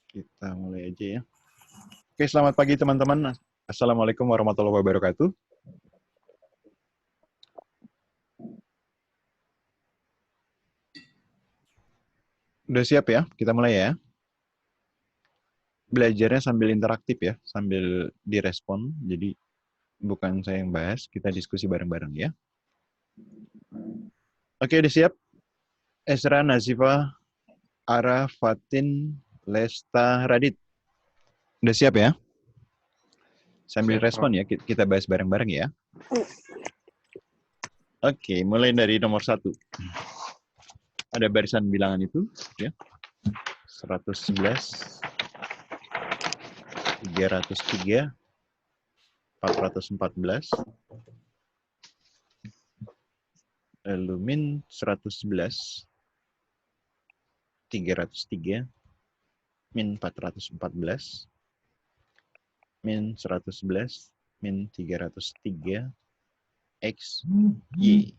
Kita mulai aja ya. Oke, selamat pagi teman-teman. Assalamualaikum warahmatullahi wabarakatuh. Udah siap ya? Kita mulai ya. Belajarnya sambil interaktif ya, sambil direspon. Jadi bukan saya yang bahas, kita diskusi bareng-bareng ya. Oke, udah siap? Esra, Nazifa, Ara, Fatin, Lesta, Radit. Udah siap ya? Sambil respon ya, kita bahas bareng-bareng ya. Oke, mulai dari nomor 1. Ada barisan bilangan itu, ya. 111, 303, 414, lalu min 111, 303, min 414, min 111, min 303, X, Y.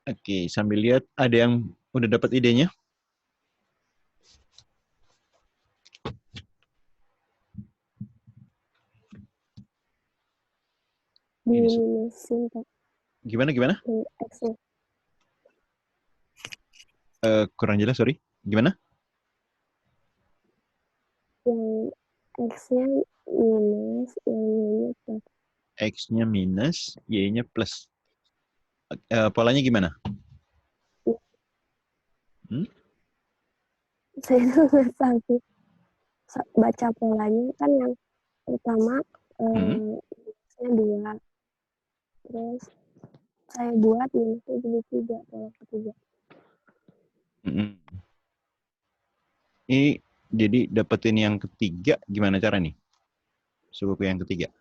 Oke, sambil lihat ada yang udah dapat idenya? Diminusin, Pak. Gimana? X-nya. Kurang jelas, sorry. Gimana? Yang X-nya minus, yang Y-nya plus. X-nya minus, Y-nya plus. Polanya gimana? Saya nggak tahu. Baca polanya kan yang pertama X-nya 2. Terus saya buat minusnya jadi 3, pola ketiga. Ini jadi dapetin yang ketiga gimana cara nih? Suku yang ketiga.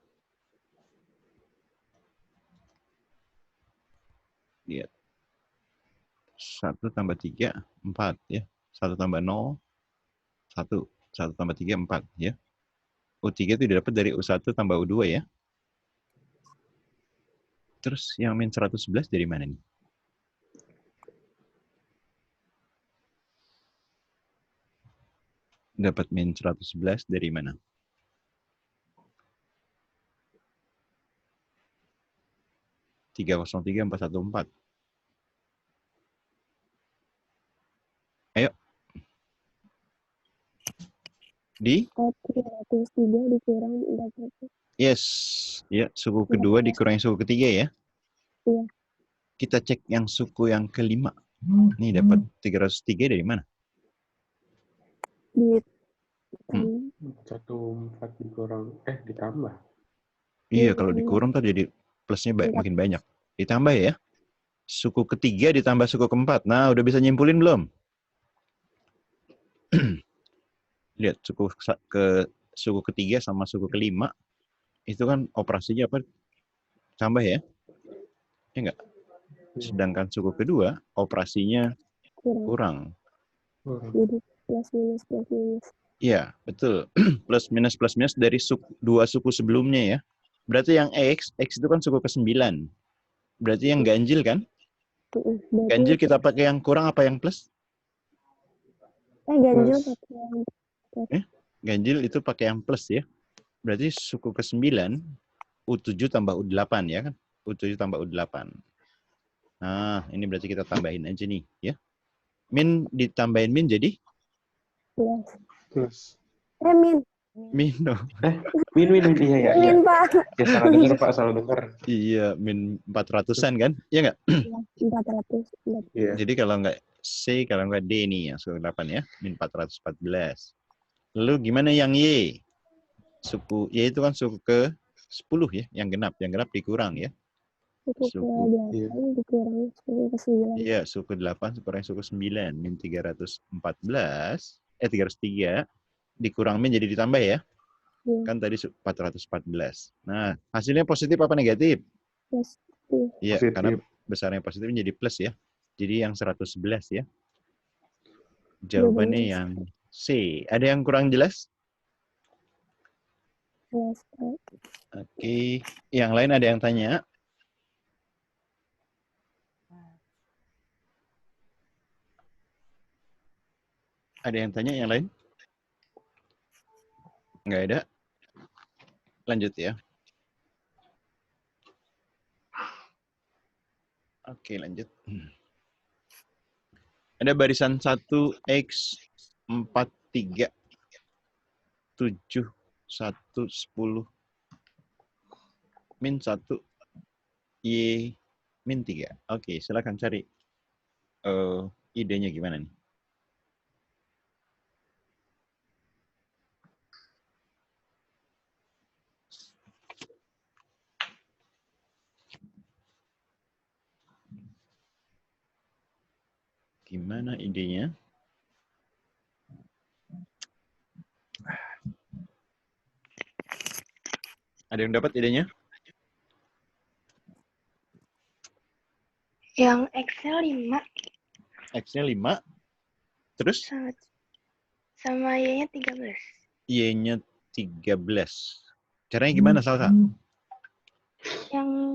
Lihat. 1 tambah 3, 4 ya. 1 tambah 0, 1. 1 tambah 3, 4 ya. U3 itu didapat dari U1 tambah U2 ya. Terus yang min 111 dari mana nih? Dapat min 111 dari mana? Tiga 303 414. Ayo. Di? 303 dikurang 400. Yes. Ya, suku kedua dikurangi suku ketiga ya. Iya. Kita cek yang suku yang kelima. Nih dapat 303 dari mana? Di 14 dikurang ditambah. Iya, kalau dikurang tadi jadi plusnya makin banyak. Ditambah ya. Suku ketiga ditambah suku keempat. Nah, udah bisa nyimpulin belum? Lihat suku ketiga sama suku kelima itu kan operasinya apa? Tambah ya? Ya enggak? Sedangkan suku kedua operasinya kurang. Jadi plus minus. Iya, betul. Plus minus dari dua suku sebelumnya ya. Berarti yang X itu kan suku ke-9. Berarti yang ganjil kan? Ganjil kita pakai yang kurang apa yang plus? Ganjil pakai yang plus. Ganjil itu pakai yang plus ya. Berarti suku ke-9 U7 tambah U8 ya kan? U7 tambah U8. Nah, ini berarti kita tambahin aja nih ya. Min ditambahin min jadi? Plus. Min. Min dong. Min, iya. Min, Pak. Ya, salah dengar, Pak, salah dengar. Iya, min 400-an kan? Iya nggak? 400. Iya. Jadi kalau nggak C, kalau nggak D nih yang suku 8 ya. Min 414. Lalu gimana yang Y? Suku Y itu kan suku ke-10 ya, yang genap. Yang genap dikurang ya. Suku 8 dikurang suku ke-9. Iya, suku 8 kurang suku 9. Min 314. 303. Dikurang min jadi ditambah ya. Kan tadi 414. Nah, hasilnya positif apa negatif? Positif. Iya, karena besarnya positif menjadi plus ya. Jadi yang 111 ya. Jawabannya yang C. Ada yang kurang jelas? Oke. Yang lain ada yang tanya? Ada yang tanya yang lain? Nggak ada. Lanjut ya. Oke, lanjut. Ada barisan 1X 4, 3, 7, 1, 10, min 1, Y, min 3. Oke, silakan cari idenya gimana nih. Gimana idenya? Ada yang dapat idenya? Yang Excel 5 X-nya 5. Terus? sama Y-nya 13. Y-nya 13. Caranya gimana, Salsa? Yang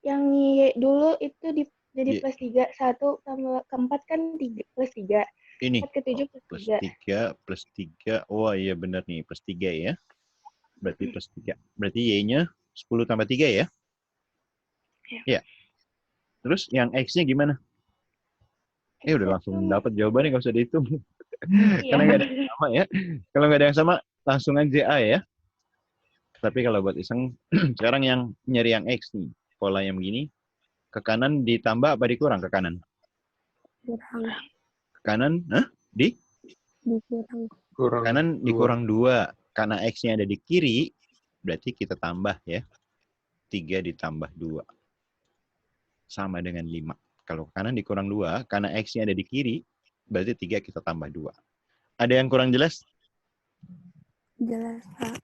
Y dulu itu jadi Y. plus 3. 1 tambah keempat kan 3, plus 3. Ini. 4 ke 7 plus 3. Plus 3. Oh iya benar nih, plus 3 ya. Berarti plus 3. Berarti Y-nya 10 tambah 3 ya? Ya. Terus yang X-nya gimana? Udah langsung dapat jawabannya, nggak usah dihitung. Karena nggak ada yang sama ya. Kalau nggak ada yang sama, langsung aja A ya. Tapi kalau buat iseng, sekarang yang nyari yang X nih. Pola yang begini, ke kanan ditambah apa dikurang ke kanan? Kurang. Ke kanan, Dikurang. Kanan dikurang 2. Karena X-nya ada di kiri, berarti kita tambah ya. 3 ditambah 2. Sama dengan 5. Kalau kanan dikurang 2, karena X-nya ada di kiri, berarti 3 kita tambah 2. Ada yang kurang jelas? Jelas, Pak.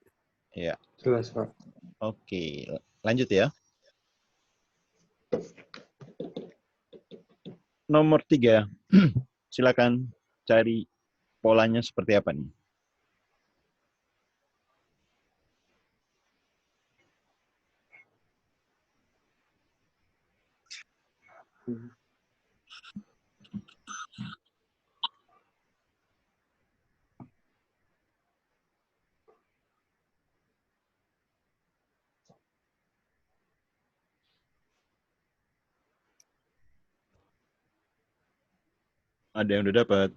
Ya. Jelas, Pak. Oke, lanjut ya. Nomor 3. Silakan cari polanya seperti apa nih. Ada yang udah dapat?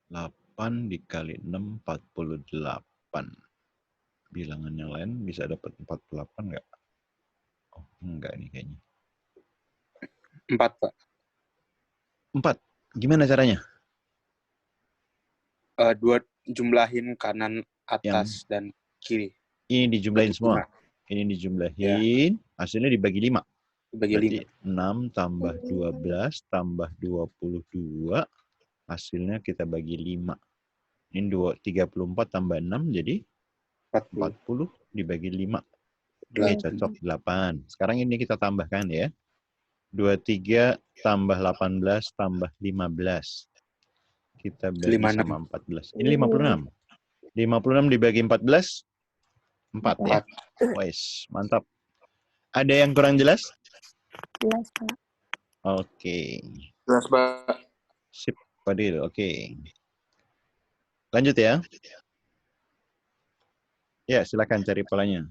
Delapan dikali 6, 48. Bilangan yang lain bisa dapat 48 nggak? Oh, enggak nih kayaknya. 4, Pak. 4. Gimana caranya? 2 jumlahin kanan, atas, dan kiri. Ini dijumlahin Bagi semua. 5. Ini dijumlahin, hasilnya dibagi 5. Bagi Berarti 5. 6 tambah 12 tambah 22, hasilnya kita bagi 5. Ini 34 tambah 6 jadi 40 dibagi 5. Oke, cocok 8. Sekarang ini kita tambahkan ya. 23 tambah 18 tambah 15. Kita bagi 56. sama 14. Ini 56. 56 dibagi 14, 4 ya. Wes, mantap. Ada yang kurang jelas? Jelas, Pak. Oke. Jelas, Pak. Sip, Fadil. Oke. Lanjut ya. Ya, silakan cari polanya.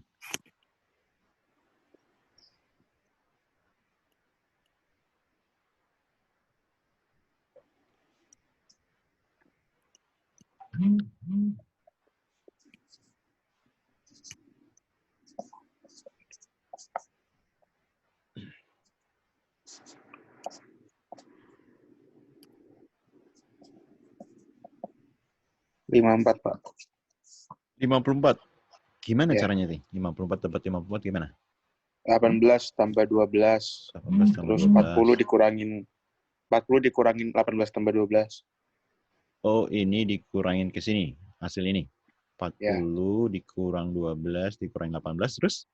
Lima 4, Pak. 54. Gimana Ya. caranya nih? 54 dapat 54 gimana? 18 tambah 12. 18 tambah Terus 12. 40 dikurangin 18 tambah 12. Oh, ini dikurangin ke sini. Hasil ini. 40 Ya. dikurang 12 dikurang 18 terus?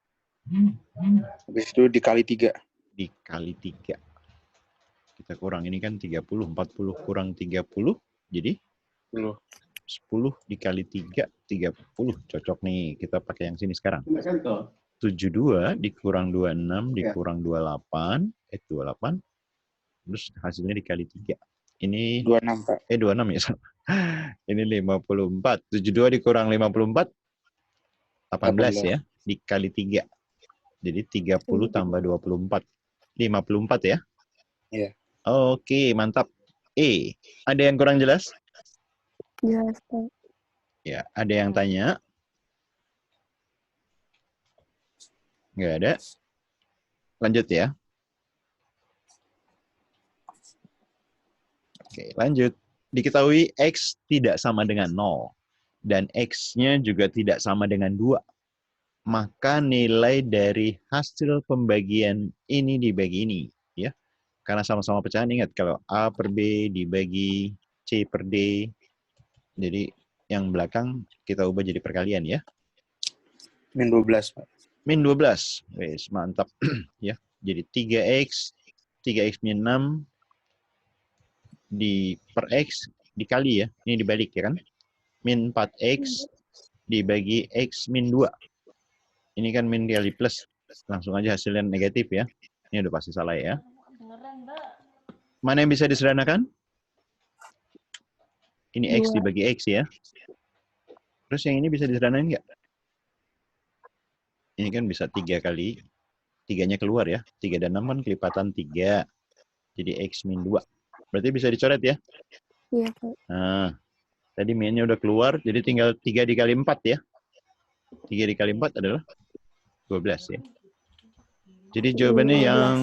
Habis itu dikali 3. Dikali 3. Kita kurang, ini kan 30. 40 kurang 30. Jadi 10 dikali 3, 30. Cocok nih. Kita pakai yang sini sekarang. 72 dikurang 26 dikurang 28. 28. Terus hasilnya dikali 3. Ini 26, Pak. 26 ya. Ini 54. 72 dikurang 54. 18 ya. Dikali 3. Jadi 30 tambah 24. 54 ya? Iya. Oke, mantap. Ada yang kurang jelas? Jelas, Pak. Ya, ada yang tanya? Nggak ada. Lanjut ya. Oke, lanjut. Diketahui X tidak sama dengan 0. Dan X-nya juga tidak sama dengan 2. Maka nilai dari hasil pembagian ini dibagi ini. Ya. Karena sama-sama pecahan, ingat kalau A per B dibagi C per D. Jadi yang belakang kita ubah jadi perkalian ya. Min 12, Pak. Min 12. Wes, mantap. Ya. Jadi 3X min 6 di per X dikali ya. Ini dibalik ya kan. Min 4X dibagi X min 2. Ini kan min kali plus. Langsung aja hasilnya negatif ya. Ini udah pasti salah ya. Mana yang bisa disederhanakan? Ini X dibagi X ya. Terus yang ini bisa disederhanakan nggak? Ini kan bisa 3 kali. 3-nya keluar ya. 3 dan 6 kan kelipatan 3. Jadi X min 2. Berarti bisa dicoret ya? Iya, Pak. Nah, tadi min-nya udah keluar. Jadi tinggal 3 dikali 4 ya. 3 dikali 4 adalah 12 ya. Jadi jawabannya 15. yang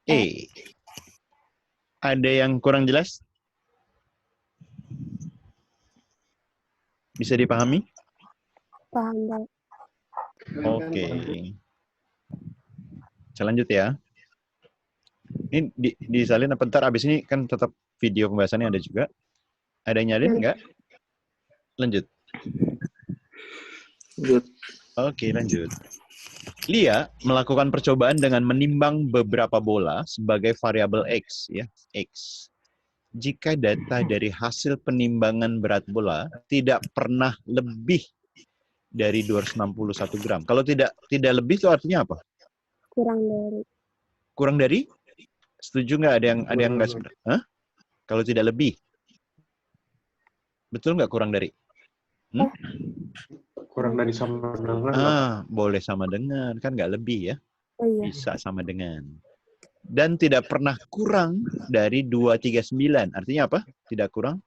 E. Ada yang kurang jelas? Bisa dipahami? Paham, Pak. Oke. Saya lanjut ya. Ini disalin apa ntar abis ini kan tetap video pembahasannya ada juga. Ada yang nyalin nggak? Lanjut. Oke, lanjut. Lia melakukan percobaan dengan menimbang beberapa bola sebagai variabel X ya, X. Jika data dari hasil penimbangan berat bola tidak pernah lebih dari 261 gram. Kalau tidak lebih itu artinya apa? Kurang dari. Kurang dari? Setuju nggak? Ada yang nggak setuju? Hah? Kalau tidak lebih, betul nggak kurang dari? Kurang dari sama dengan. Boleh sama dengan, kan nggak lebih ya? Oh iya. Bisa sama dengan. Dan tidak pernah kurang dari 239. Artinya apa? Tidak kurang,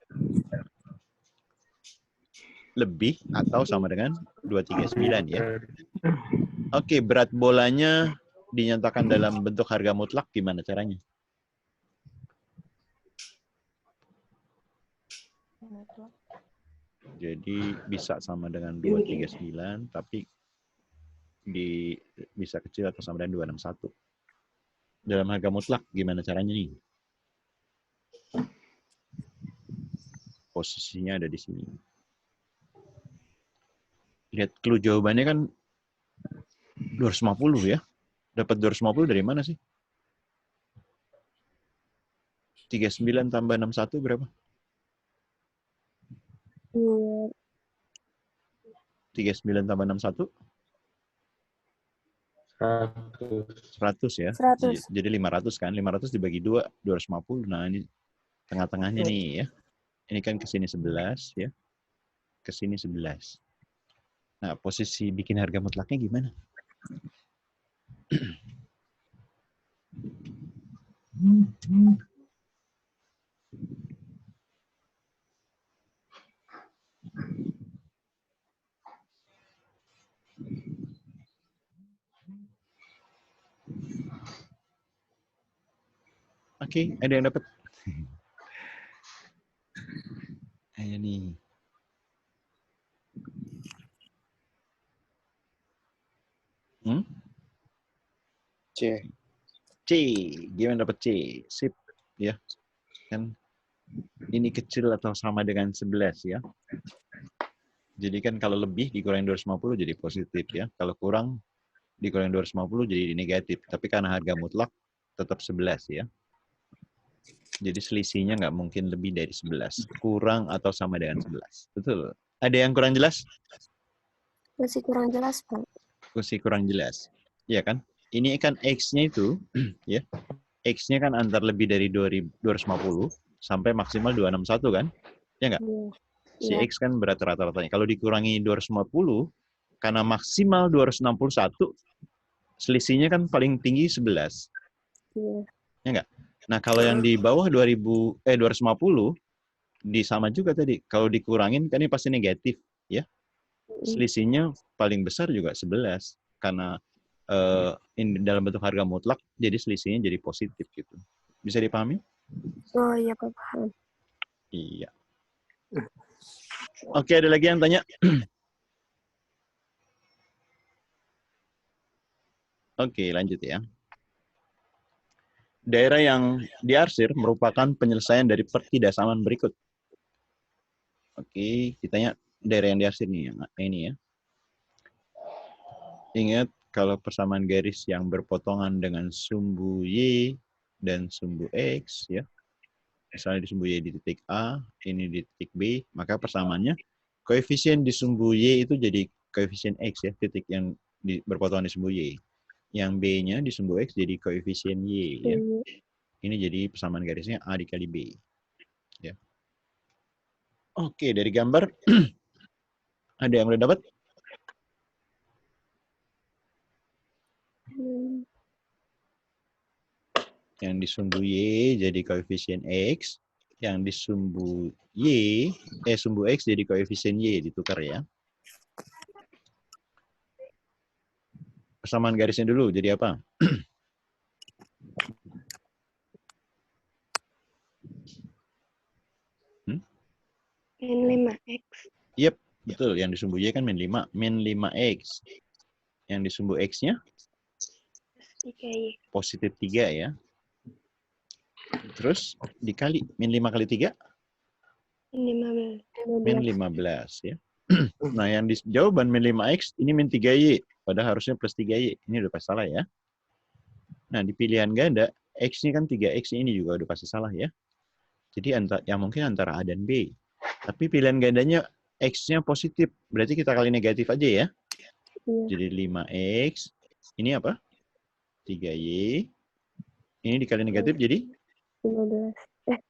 lebih atau sama dengan 239 ya. Oke, berat bolanya dinyatakan dalam bentuk harga mutlak gimana caranya? Jadi bisa sama dengan 239 tapi bisa kecil atau sama dengan 261. Dalam harga mutlak gimana caranya nih? Posisinya ada di sini. Lihat clue jawabannya kan 250 ya. Dapat 250 dari mana sih? 39 tambah 61 berapa? 39 tambah 61? 100 ya. 100. Jadi 500 kan. 500 dibagi 2, 250. Nah ini tengah-tengahnya nih ya. Ini kan ke sini 11 ya. Ke sini 11. Nah, posisi bikin harga mutlaknya gimana? Oke, ada yang dapat? Ayo nih. C. Gimana dapat C? Sip, ya. Kan ini kecil atau sama dengan 11 ya. Jadi kan kalau lebih dikurangi 250 jadi positif ya. Kalau kurang dikurangi 250 jadi negatif. Tapi karena harga mutlak tetap 11 ya. Jadi selisihnya nggak mungkin lebih dari 11. Kurang atau sama dengan 11. Betul. Ada yang kurang jelas? Masih kurang jelas, Pak. Masih kurang jelas. Iya kan? Ini kan X-nya itu, ya. X-nya kan antar lebih dari 250 sampai maksimal 261 kan? Ya nggak? Iya. Si Iya. X kan berat rata-ratanya. Kalau dikurangi 250, karena maksimal 261, selisihnya kan paling tinggi 11. Iya. Ya nggak? Nah, kalau yang di bawah 250, sama juga tadi. Kalau dikurangin, kan ini pasti negatif. Ya. Selisihnya paling besar juga 11. Karena ini dalam bentuk harga mutlak, jadi selisihnya jadi positif gitu. Bisa dipahami? Oh iya, Pak, paham. Iya. Oke, ada lagi yang tanya? Oke, lanjut ya. Daerah yang diarsir merupakan penyelesaian dari pertidaksamaan berikut. Oke, ditanya daerah yang diarsir nih, yang ini ya. Ingat, kalau persamaan garis yang berpotongan dengan sumbu Y dan sumbu X, ya. Misalnya di sumbu Y di titik A, ini di titik B, maka persamaannya koefisien di sumbu Y itu jadi koefisien X ya, titik yang berpotongan di sumbu Y. Yang B-nya di sumbu X jadi koefisien Y ya. Ini jadi persamaan garisnya A dikali B. Ya. Oke, dari gambar ada yang udah dapat? Yang di sumbu Y jadi koefisien X, yang di sumbu sumbu X jadi koefisien Y, ditukar ya. Persamaan garisnya dulu jadi apa? Min 5X. Yep, betul. Yang di sumbu Y kan min 5. Min 5X. Yang di sumbu X-nya? 3Y. Positif 3 ya. Terus dikali. Min 5 kali 3? Min 15. Min 15 ya. Nah, yang di jawaban min 5X, ini min 3Y. Padahal harusnya plus 3Y. Ini udah pasti salah ya. Nah, di pilihan ganda, X-nya kan 3X, ini juga udah pasti salah ya. Jadi yang mungkin antara A dan B. Tapi pilihan gandanya X-nya positif. Berarti kita kali negatif aja ya. Iya. Jadi 5X. Ini apa? 3Y. Ini dikali negatif jadi? 15.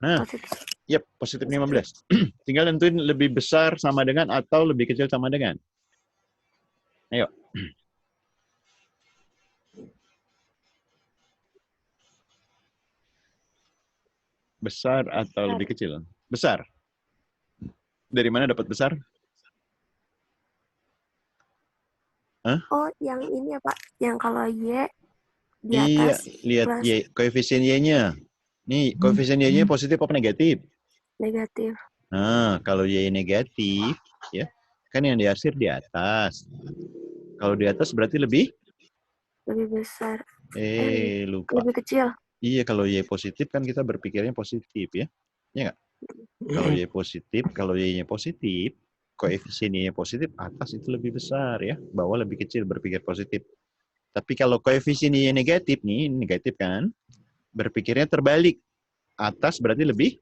Nah, Positif. yep, positif 15. Tinggal tentuin lebih besar sama dengan atau lebih kecil sama dengan. Ayo. Besar atau lebih kecil? Besar. Dari mana dapat besar? Hah? Oh, yang ini ya, Pak. Yang kalau Y di Iya, atas lihat plus Y, koefisien Y-nya. Nih, koefisien Y-nya positif apa negatif? negatif. Nah, kalau Y negatif, ya, kan yang diarsir di atas. Kalau di atas berarti lebih? Lebih besar. Lupa. Lebih kecil. Iya, kalau Y positif kan kita berpikirnya positif ya. Iya nggak? Kalau Y positif, kalau Y-nya positif, koefisien Y-nya positif, atas itu lebih besar ya. Bawah lebih kecil, berpikir positif. Tapi kalau koefisien Y negatif nih, negatif kan, berpikirnya terbalik. Atas berarti lebih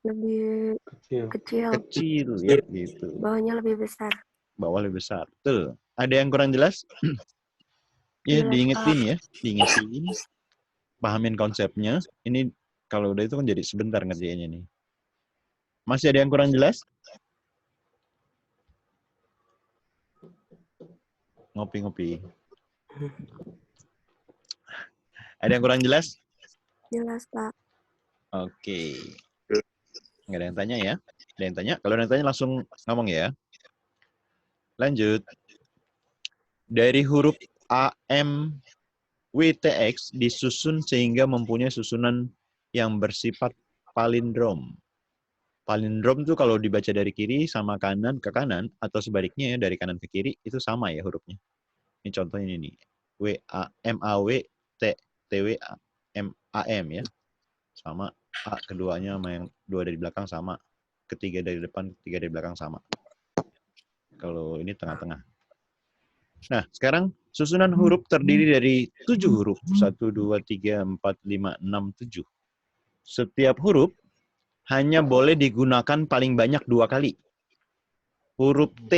kecil. Kecil ya gitu. Bawahnya lebih besar. Bawah lebih besar. Betul. Ada yang kurang jelas? Ya, Jelas, diingetin ya, diingetin. Pahamin konsepnya. Ini kalau udah itu kan jadi sebentar ngerjainnya nih. Masih ada yang kurang jelas? Ngopi-ngopi. Ada yang kurang jelas? Jelas, Pak. Oke. Nggak ada yang tanya ya? Ada yang tanya? Kalau ada yang tanya langsung ngomong ya. Lanjut. Dari huruf A, M, W, T, X disusun sehingga mempunyai susunan yang bersifat palindrom. Palindrom itu kalau dibaca dari kiri sama kanan ke kanan, atau sebaliknya ya, dari kanan ke kiri, itu sama ya hurufnya. Ini contohnya ini. W, A, M, A, W, T, T, W, M, A, M ya. Sama. A keduanya sama yang dua dari belakang sama. Ketiga dari depan, ketiga dari belakang sama. Kalau ini tengah-tengah. Nah, sekarang Susunan huruf terdiri dari 7 huruf. 1, 2, 3, 4, 5, 6, 7. Setiap huruf hanya boleh digunakan paling banyak 2 kali. Huruf T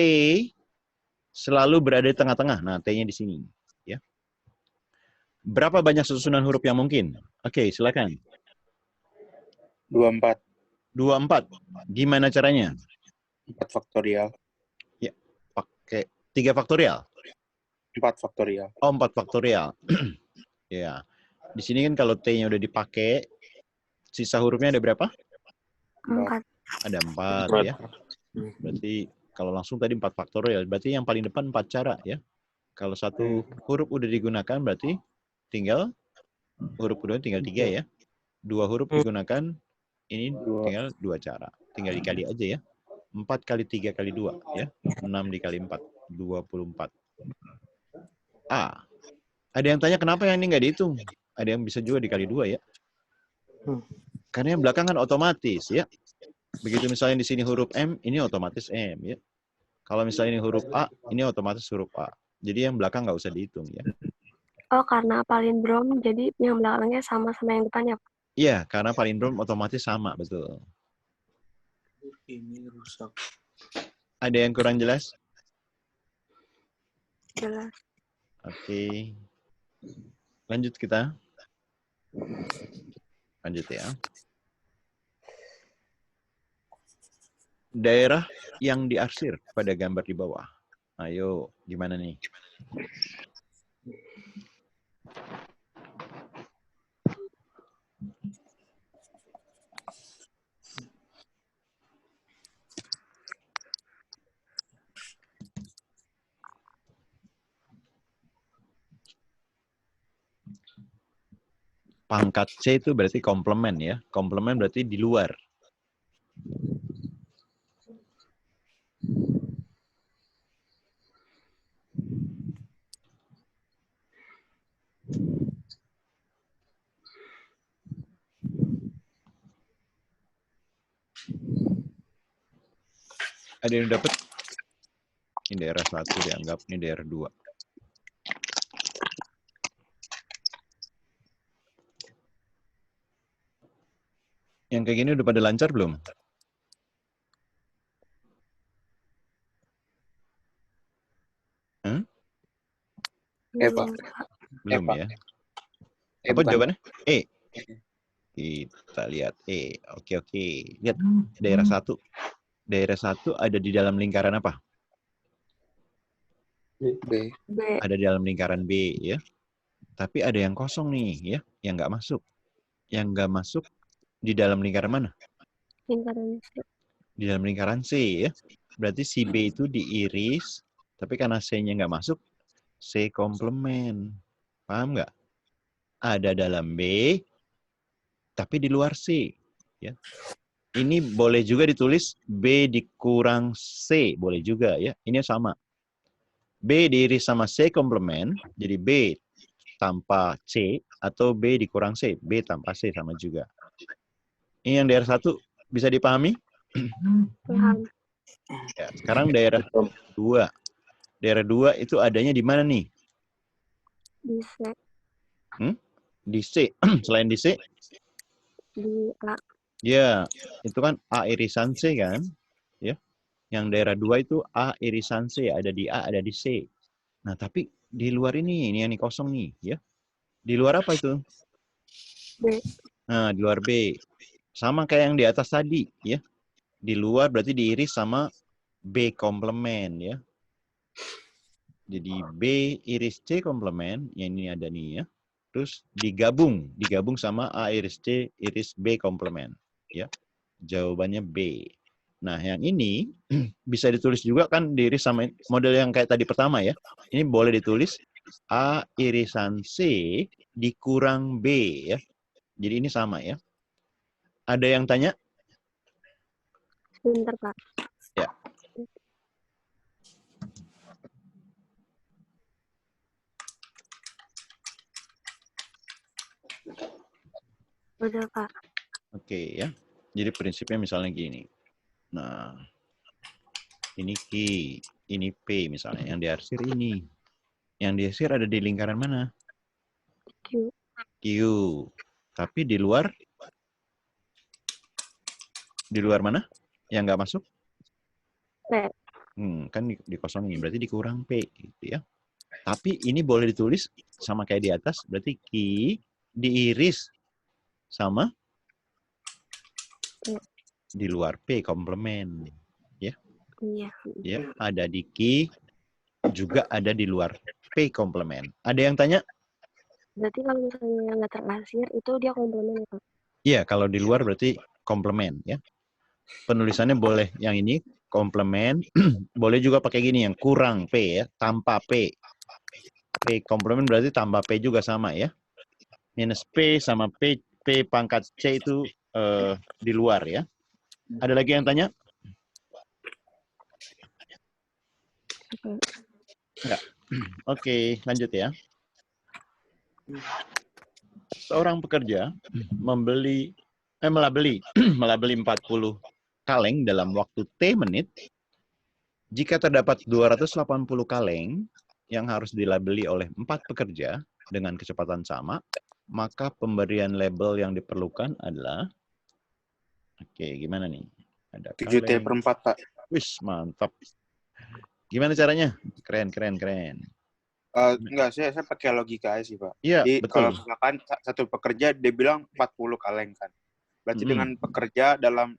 selalu berada di tengah-tengah. Nah, T-nya di sini. Ya. Berapa banyak susunan huruf yang mungkin? Oke, silakan. 24. 24. Gimana caranya? 4 faktorial. Ya, pakai 3 faktorial. 4 faktorial. Oh, 4 faktorial. Ya. Di sini kan kalau T-nya udah dipakai, sisa hurufnya ada berapa? 4. Ada 4 ya. Berarti kalau langsung tadi 4 faktorial. Berarti yang paling depan 4 cara ya. Kalau satu huruf udah digunakan berarti tinggal huruf kedua tinggal 3 ya. 2 huruf digunakan, ini tinggal 2 cara. Tinggal dikali aja ya. 4 kali 3 kali 2 ya. 6 dikali 4, 24. A. Ada yang tanya kenapa yang ini nggak dihitung? Ada yang bisa juga dikali 2 ya. Karena yang belakang kan otomatis ya. Begitu misalnya di sini huruf M, ini otomatis M ya. Kalau misalnya ini huruf A, ini otomatis huruf A. Jadi yang belakang nggak usah dihitung ya. Oh, karena palindrom, jadi yang belakangnya sama-sama yang depannya, Pak? Iya, karena palindrom otomatis sama, betul. Ini rusak. Ada yang kurang jelas? Jelas. Oke. Lanjut kita. Lanjut ya. Daerah yang diarsir pada gambar di bawah. Ayo, gimana nih? Pangkat C itu berarti komplement ya. Komplement berarti di luar. Ada yang dapat? Ini daerah 1 dianggap, ini daerah 2. Yang kayak gini udah pada lancar belum? Pak. Belum Pak. ya? Apa jawabannya? E. Kita lihat E. Oke. Lihat daerah 1. Daerah 1 ada di dalam lingkaran apa? B. Ada di dalam lingkaran B ya. Tapi ada yang kosong nih ya, yang nggak masuk. Yang nggak masuk di dalam lingkaran mana? Lingkaran C. Di dalam lingkaran C ya. Berarti si B itu diiris, tapi karena C-nya nggak masuk, C komplement. Paham nggak? Ada dalam B, tapi di luar C. Ya. Ini boleh juga ditulis B dikurang C, boleh juga ya. Ini sama. B diiris sama C komplement, jadi B tanpa C, atau B dikurang C, B tanpa C sama juga. Ini yang daerah 1 bisa dipahami? Paham. Ya, sekarang daerah 2. Daerah 2 itu adanya di mana nih? Di C. Di C. Selain di C? Di A. Ya, itu kan A irisan C kan? Ya. Yang daerah 2 itu A irisan C, ada di A, ada di C. Nah, tapi di luar ini yang kosong nih, ya. Di luar apa itu? B. Nah, di luar B. Sama kayak yang di atas tadi, ya. Di luar berarti diiris sama B komplement, ya. Jadi B iris C komplement, yang ini ada nih, ya. Terus digabung sama A iris C iris B komplement, ya. Jawabannya B. Nah, yang ini bisa ditulis juga kan diiris sama model yang kayak tadi pertama ya. Ini boleh ditulis A irisan C dikurang B ya. Jadi ini sama ya. Ada yang tanya? Sebentar, Pak. Ya. Udah, Pak. Oke ya. Jadi prinsipnya misalnya gini. Nah, ini Q, ini P misalnya. Yang diarsir ini. Yang diusir ada di lingkaran mana? Q. Q. Tapi di luar mana? Yang nggak masuk? P. Kan dikosongin, berarti dikurang P gitu ya. Tapi ini boleh ditulis sama kayak di atas, berarti Q diiris sama P. Di luar P komplement. Ya. Iya. Ya, ada di Q juga ada di luar P komplement. Ada yang tanya? Berarti kalau misalnya nggak terasir, itu dia komplement ya, Pak? Iya, kalau di luar berarti komplement ya. Penulisannya boleh yang ini komplement, boleh juga pakai gini yang kurang P ya, tanpa P. P komplement berarti tambah P juga sama ya. Minus P sama P pangkat C itu di luar ya. Ada lagi yang tanya? Enggak. Oke, lanjut ya. Seorang pekerja melabeli 40 kaleng dalam waktu T menit. Jika terdapat 280 kaleng yang harus dilabeli oleh 4 pekerja dengan kecepatan sama, maka pemberian label yang diperlukan adalah gimana nih? Ada 7T/4, Pak. Wis, mantap. Gimana caranya? Keren. Enggak, saya pakai logika aja sih, Pak. Iya, Jadi betul. kalau misalkan satu pekerja dia bilang 40 kaleng kan. Berarti dengan pekerja dalam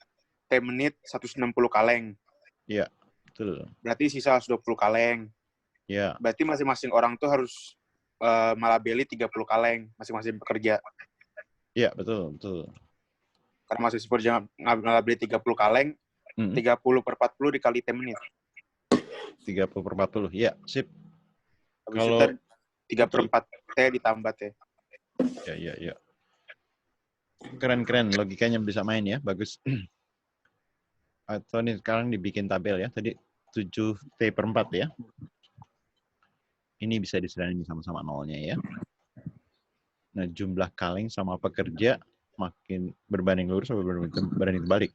T menit 160 kaleng. Iya, betul. Berarti sisa 120 kaleng. Iya. Berarti masing-masing orang tuh harus melabeli 30 kaleng masing-masing pekerja. Iya, betul. Karena masing-masing pekerja melabeli 30 kaleng, 30/40 dikali T menit. 30/40. Iya, sip. Habis Kalau itu 3/4 T ditambah T. Iya. Keren. Logikanya bisa main ya. Bagus. Atau ini sekarang dibikin tabel ya. Tadi 7T/4 ya. Ini bisa diserahin sama-sama nolnya ya. Nah, jumlah kaleng sama pekerja makin berbanding lurus atau berbanding terbalik?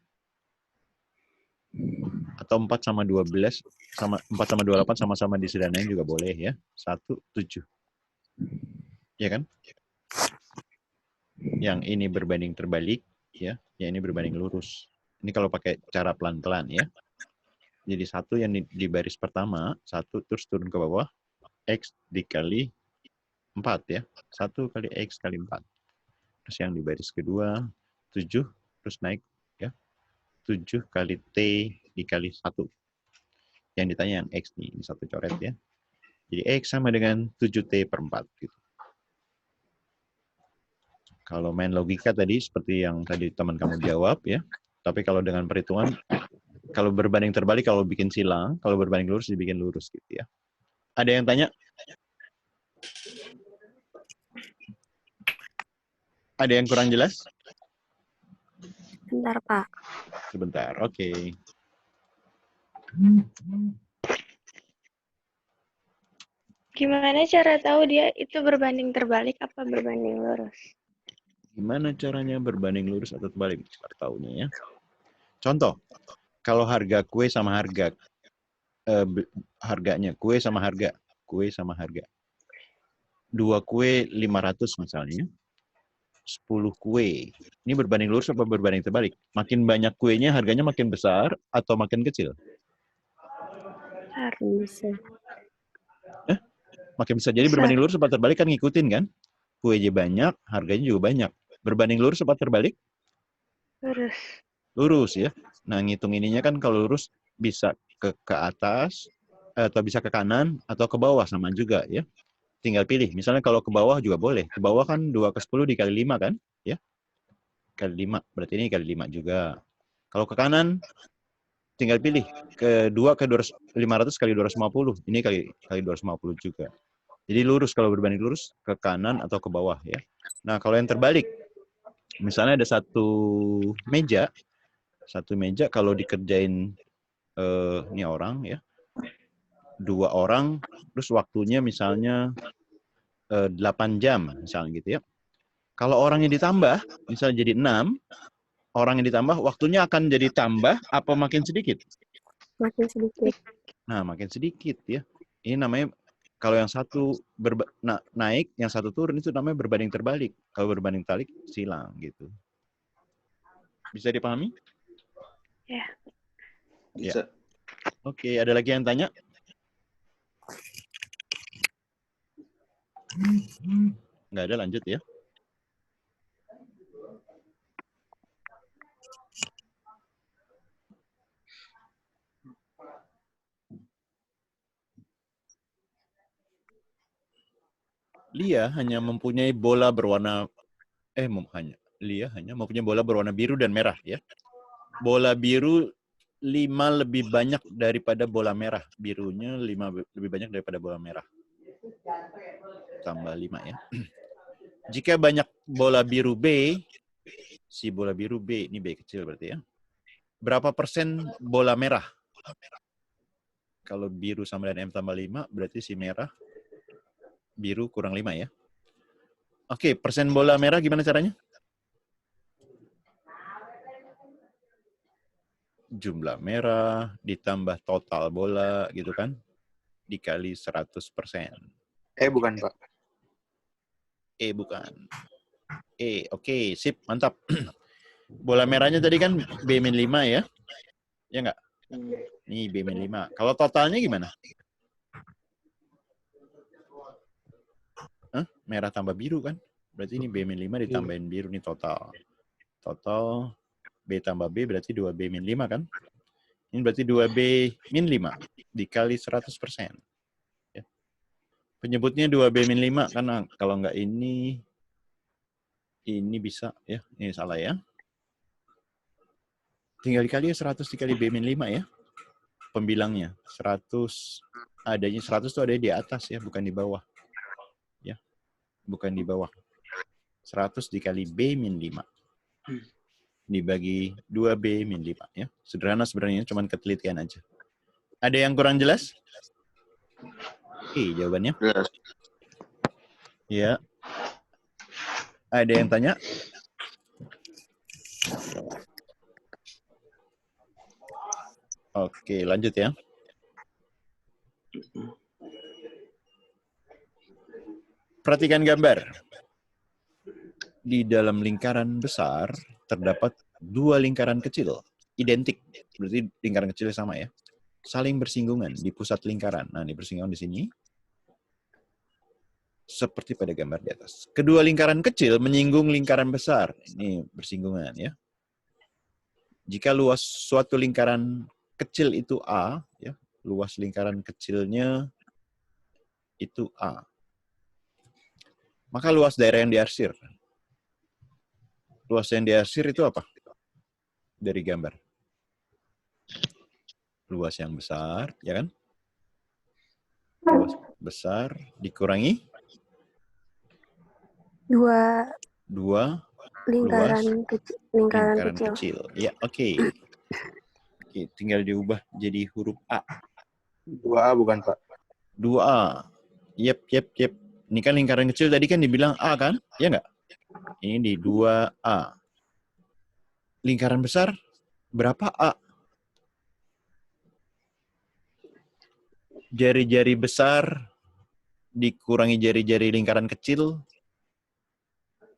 Atau 4 sama 12 sama 4 sama 28 sama-sama disederhanain juga boleh ya. 1, 7. Ya kan? Yang ini berbanding terbalik ya, yang ini berbanding lurus. Ini kalau pakai cara pelan-pelan ya. Jadi 1 yang di baris pertama, 1 terus turun ke bawah, X dikali 4 ya. 1 kali X kali 4. Terus yang di baris kedua, 7 terus naik ya. 7 kali T dikali 1. Yang ditanya yang X nih, ini 1 coret ya. Jadi X sama dengan 7T/4 gitu. Kalau main logika tadi seperti yang tadi teman kamu jawab ya. Tapi kalau dengan perhitungan, kalau berbanding terbalik kalau bikin silang, kalau berbanding lurus dibikin lurus gitu ya. Ada yang tanya? Ada yang kurang jelas? Bentar, Pak. Sebentar, oke. Gimana cara tahu dia itu berbanding terbalik apa berbanding lurus? Gimana caranya berbanding lurus atau terbalik? Cepat tahunya ya. Contoh, kalau harga kue sama harganya, kue sama harga. 2 kue 500 misalnya. 10 kue. Ini berbanding lurus atau berbanding terbalik? Makin banyak kuenya, harganya makin besar atau makin kecil? Harus. Makin bisa. Jadi berbanding lurus atau terbalik kan ngikutin kan? Kuenya banyak, harganya juga banyak. Berbanding lurus atau terbalik? Lurus. Lurus ya. Nah, ngitung ininya kan kalau lurus bisa ke atas, atau bisa ke kanan, atau ke bawah sama juga ya. Tinggal pilih. Misalnya kalau ke bawah juga boleh. Ke bawah kan 2 ke 10 dikali 5 kan? Ya. Kali 5. Berarti ini kali 5 juga. Kalau ke kanan, tinggal pilih. Ke 2 ke 500 kali 250. Ini kali 250 juga. Jadi lurus kalau berbanding lurus ke kanan atau ke bawah ya. Nah, kalau yang terbalik, misalnya ada satu meja kalau dikerjain ini orang ya. 2 orang, terus waktunya misalnya 8 jam misalnya gitu ya. Kalau orangnya ditambah, misalnya jadi 6, orang yang ditambah, waktunya akan jadi tambah apa makin sedikit? Makin sedikit. Nah, makin sedikit ya. Ini namanya Kalau yang satu naik, yang satu turun itu namanya berbanding terbalik. Kalau berbanding terbalik silang gitu. Bisa dipahami? Ya. Bisa. Oke, ada lagi yang tanya? Nggak ada, lanjut ya. Lia hanya mempunyai bola berwarna Lia hanya mempunyai bola berwarna biru dan merah ya. Bola biru 5 lebih banyak daripada bola merah. Birunya 5 lebih banyak daripada bola merah. Tambah 5 ya. Jika banyak bola biru B, si bola biru B, ini B kecil berarti ya. Berapa persen bola merah? Kalau biru sama dengan M tambah 5, berarti si merah, biru kurang 5 ya. Oke, persen bola merah gimana caranya? Jumlah merah ditambah total bola gitu kan, dikali 100%. Bukan, Pak. Bukan. Oke, sip, mantap. Bola merahnya tadi kan B-5 ya? Ya nggak? Nih B-5. Kalau totalnya gimana? Merah tambah biru kan? Berarti ini B-5 ditambahin biru nih total. Total B tambah B berarti 2B-5 kan? Ini berarti 2B-5 dikali 100%. Ya. Penyebutnya 2B-5 karena kalau nggak ini bisa ya. Ini salah ya. Tinggal dikali 100 dikali B-5 ya. Pembilangnya 100 adanya 100 itu ada di atas ya, bukan di bawah. Ya. Bukan di bawah. 100 dikali B-5 dibagi 2B-5 ya. Sederhana sebenarnya, cuman ketelitian aja. Ada yang kurang jelas? Jawabannya. Jelas. Ya. Ada yang tanya? Oke, lanjut ya. Perhatikan gambar. Di dalam lingkaran besar terdapat 2 lingkaran kecil, identik. Berarti lingkaran kecilnya sama ya. Saling bersinggungan di pusat lingkaran. Nah, ini bersinggungan di sini. Seperti pada gambar di atas. Kedua lingkaran kecil menyinggung lingkaran besar. Ini bersinggungan ya. Jika luas suatu lingkaran kecil itu A, ya, luas lingkaran kecilnya itu A. Maka luas daerah yang diarsir. Luas yang diarsir itu apa? Dari gambar. Luas yang besar, ya kan? Luas besar dikurangi? Dua luas lingkaran kecil. Ya, oke. Oke, tinggal diubah jadi huruf A. 2A bukan, Pak? 2A. Yep. Ini kan lingkaran kecil tadi kan dibilang A kan? Ya nggak? Ini di 2A. Lingkaran besar berapa A? Jari-jari besar dikurangi jari-jari lingkaran kecil.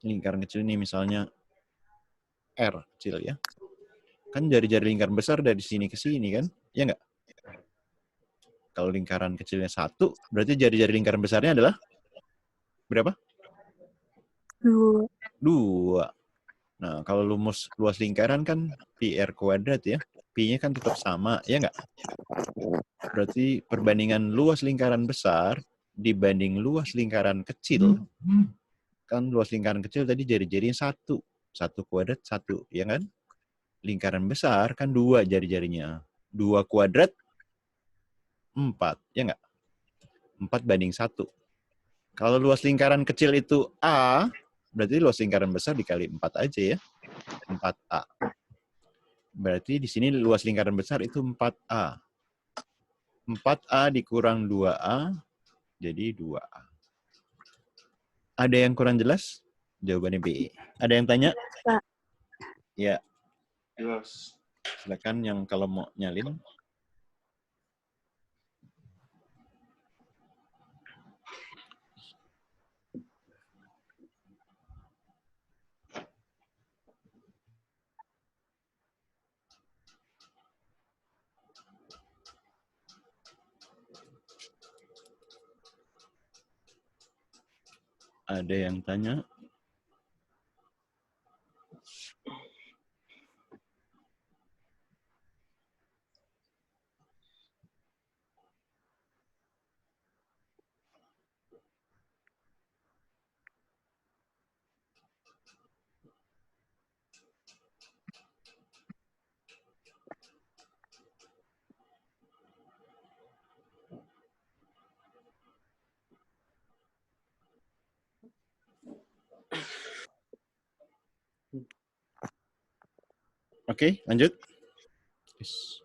Lingkaran kecil ini misalnya R kecil ya. Kan jari-jari lingkaran besar dari sini ke sini kan? Ya nggak? Kalau lingkaran kecilnya 1, berarti jari-jari lingkaran besarnya adalah berapa? 2. Nah, kalau luas lingkaran kan PR kuadrat ya. Pi-nya kan tetap sama, ya nggak? Berarti perbandingan luas lingkaran besar dibanding luas lingkaran kecil, kan luas lingkaran kecil tadi jari-jarinya 1. 1 kuadrat 1, ya kan? Lingkaran besar kan 2 jari-jarinya. 2 kuadrat 4, ya nggak? 4 banding 1. Kalau luas lingkaran kecil itu A, berarti luas lingkaran besar dikali 4 aja ya. 4A. Berarti di sini luas lingkaran besar itu 4A. 4A dikurang 2A, jadi 2A. Ada yang kurang jelas? Jawabannya B. Ada yang tanya? Pak. Ya. Jelas. Silakan yang kalau mau nyalin. Ada yang tanya? Oke, lanjut. Yes.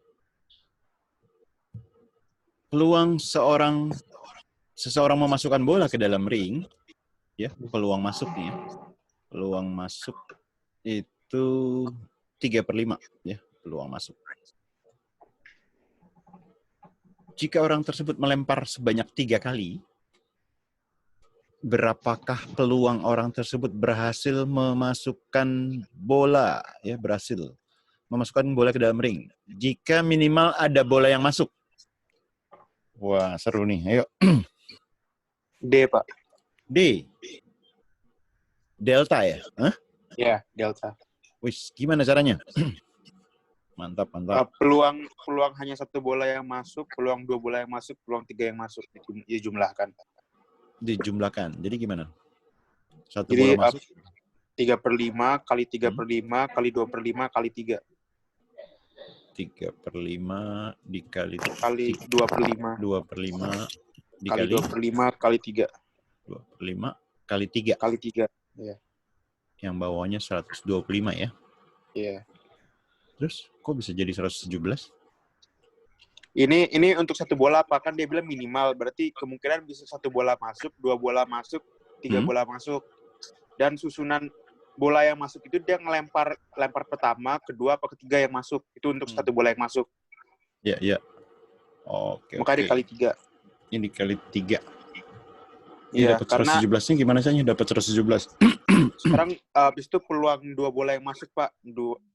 Peluang seseorang memasukkan bola ke dalam ring, ya, peluang masuk nih ya. Peluang masuk itu 3/5, ya, peluang masuk. Jika orang tersebut melempar sebanyak 3 kali, berapakah peluang orang tersebut berhasil memasukkan bola, ya, berhasil memasukkan bola ke dalam ring? Jika minimal ada bola yang masuk. Wah, seru nih. Ayo. D, Pak. D. Delta ya? Hah? Ya, delta. Wis, gimana caranya? Mantap, mantap. Peluang hanya 1 bola yang masuk, peluang 2 bola yang masuk, peluang 3 yang masuk dijumlahkan. Dijumlahkan. Jadi gimana? 1 Jadi bola masuk. 3/5 kali 3/5 kali 2/5 kali 3. 3/5 dikali 2/5 2/5 kali dikali 2/5 kali 3. 2/5 kali 3. Kali 3. Iya. Yang bawahnya 125 ya. Iya. Terus kok bisa jadi 117? Ini untuk 1 bola apa? Kan dia bilang minimal, berarti kemungkinan bisa 1 bola masuk, 2 bola masuk, 3 bola masuk. Dan susunan bola yang masuk itu dia lempar pertama, kedua, apa ketiga yang masuk. Itu untuk 1 bola yang masuk. Iya, iya. Oke, Maka dikali 3. Ini dikali 3. Iya, dapat karena 117-nya gimana sih? Dapat 117. sekarang habis itu peluang 2 bola yang masuk, Pak.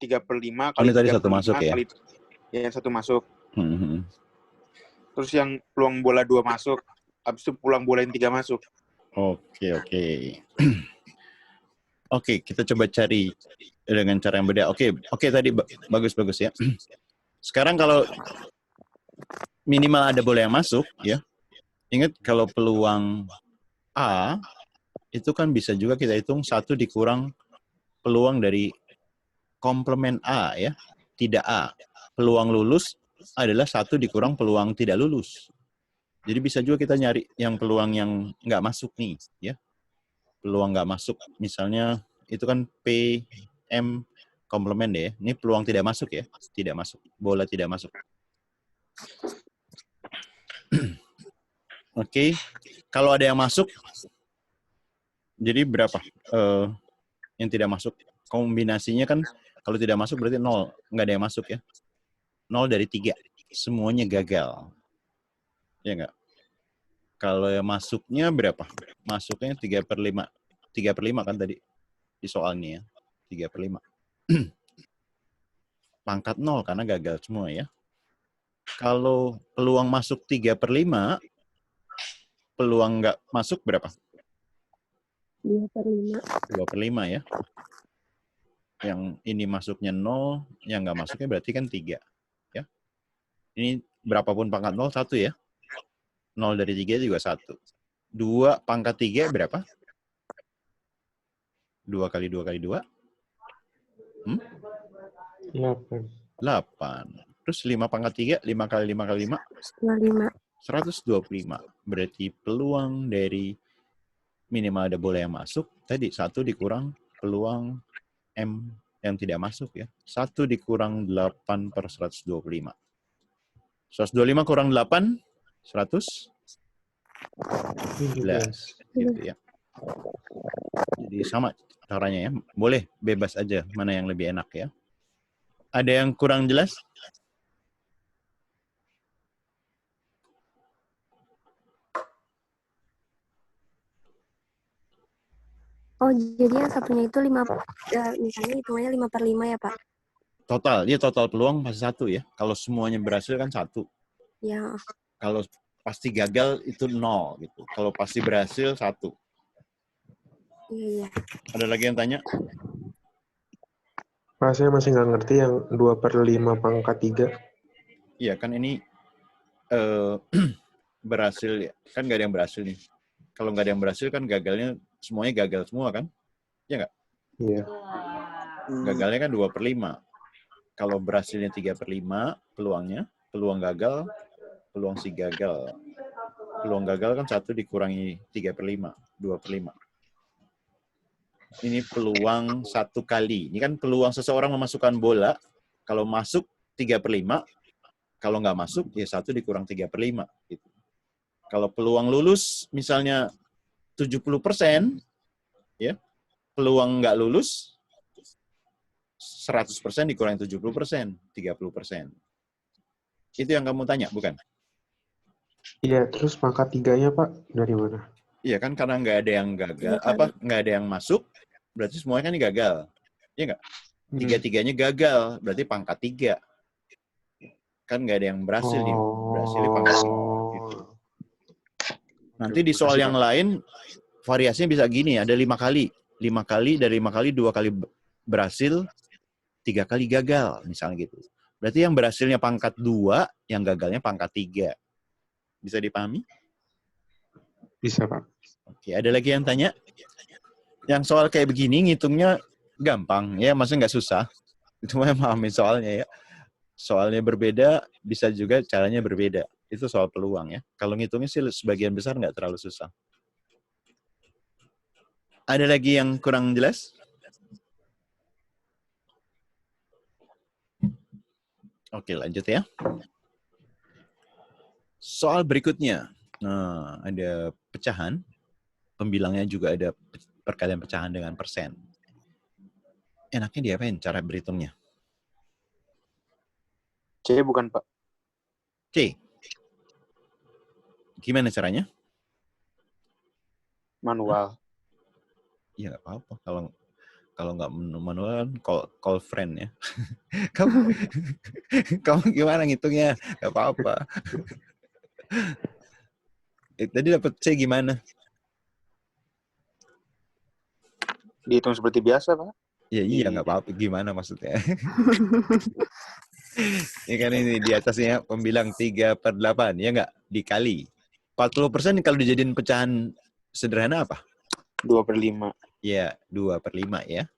3/5 kali Ini tadi 1 3/5 masuk ya? kali yang 1 masuk. Hmm. Terus yang peluang bola 2 masuk, habis itu peluang bola yang 3 masuk. Oke. Oke, kita coba cari dengan cara yang beda. Oke, tadi bagus ya. Sekarang kalau minimal ada bola yang masuk, ya. Ingat kalau peluang A, itu kan bisa juga kita hitung 1 dikurang peluang dari komplement A, ya. Tidak A. Peluang lulus adalah 1 dikurang peluang tidak lulus. Jadi bisa juga kita nyari yang peluang yang nggak masuk nih, ya. Peluang nggak masuk, misalnya itu kan P, M, komplement deh. Ini peluang tidak masuk ya, tidak masuk, bola tidak masuk. Oke, kalau ada yang masuk, jadi berapa? Yang tidak masuk, kombinasinya kan kalau tidak masuk berarti 0, nggak ada yang masuk ya. 0 dari 3, semuanya gagal. Ya nggak? Kalau yang masuknya berapa? Masuknya 3/5. 3/5 kan tadi di soalnya ya. 3/5. Pangkat 0 karena gagal semua ya. Kalau peluang masuk 3/5, peluang nggak masuk berapa? 2/5. 2/5 ya. Yang ini masuknya 0, yang nggak masuknya berarti kan 3. Ya. Ini berapapun pangkat 0, 1 ya. 0 dari 3 juga 1. 2 pangkat 3 berapa? 2 kali 2 kali 2? 8. Terus 5 pangkat 3, 5 kali 5 kali 5? 25. 125. Berarti peluang dari minimal ada bola yang masuk, tadi 1 dikurang peluang M yang tidak masuk ya. 1 dikurang 8/125. 125 kurang 8, 111. Gitu ya. Jadi sama caranya ya. Boleh bebas aja mana yang lebih enak ya. Ada yang kurang jelas? Oh, jadi yang satunya itu misalnya hitungannya 5/5 ya, Pak? Total peluang pasti 1 ya. Kalau semuanya berhasil kan 1. Ya. Kalau pasti gagal itu 0 gitu. Kalau pasti berhasil 1. Iya. Ada lagi yang tanya? Pak, saya masih nggak ngerti yang 2/5 pangkat 3. Iya kan ini berhasil ya. Kan nggak ada yang berhasil nih. Kalau nggak ada yang berhasil kan gagalnya semuanya gagal semua kan? Iya nggak? Iya. Gagalnya kan 2/5. Kalau berhasilnya 3/5 peluangnya, peluang gagal, peluang si gagal. Peluang gagal kan 1 dikurangi 3/5, 2/5. Ini peluang 1 kali. Ini kan peluang seseorang memasukkan bola. Kalau masuk 3/5, kalau nggak masuk ya 1 dikurang 3/5. Gitu. Kalau peluang lulus misalnya 70%, ya peluang nggak lulus 100% dikurangi 70%, 30%. Itu yang kamu tanya, bukan? Iya, terus pangkat 3-nya, Pak, dari mana? Iya kan karena nggak ada yang gagal, Iya, kan? nggak ada yang masuk, berarti semuanya kan ini gagal. Iya nggak? Tiga-tiganya gagal, berarti pangkat 3. Kan nggak ada yang berhasil, berhasil di pangkat 3. Gitu. Nanti di soal yang lain, variasinya bisa gini, ada 5 kali. 5 kali, dari 5 kali, 2 kali berhasil, 3 kali gagal, misalnya gitu. Berarti yang berhasilnya pangkat 2, yang gagalnya pangkat 3. Bisa dipahami? Bisa, Pak. Oke, ada lagi yang tanya? Yang soal kayak begini, ngitungnya gampang, ya, maksudnya nggak susah. Cuma memahami soalnya ya. Soalnya berbeda, bisa juga caranya berbeda. Itu soal peluang ya. Kalau ngitungnya sih sebagian besar nggak terlalu susah. Ada lagi yang kurang jelas? Oke, lanjut ya. Soal berikutnya. Nah, ada pecahan. Pembilangnya juga ada perkalian pecahan dengan persen. Enaknya diapain cara berhitungnya? C bukan, Pak. C. Gimana caranya? Manual. Ya nggak apa-apa. Kalau nggak manual, call friend ya. kamu gimana ngitungnya? Nggak apa-apa. Tadi dapat C gimana? Dihitung seperti biasa, Pak. Ya iya nggak apa-apa. Gimana maksudnya? Ini kan ini di atasnya pembilang 3/8, ya nggak? Dikali. 40% kalau dijadiin pecahan sederhana apa? 2/5. Ya, 2/5 ya.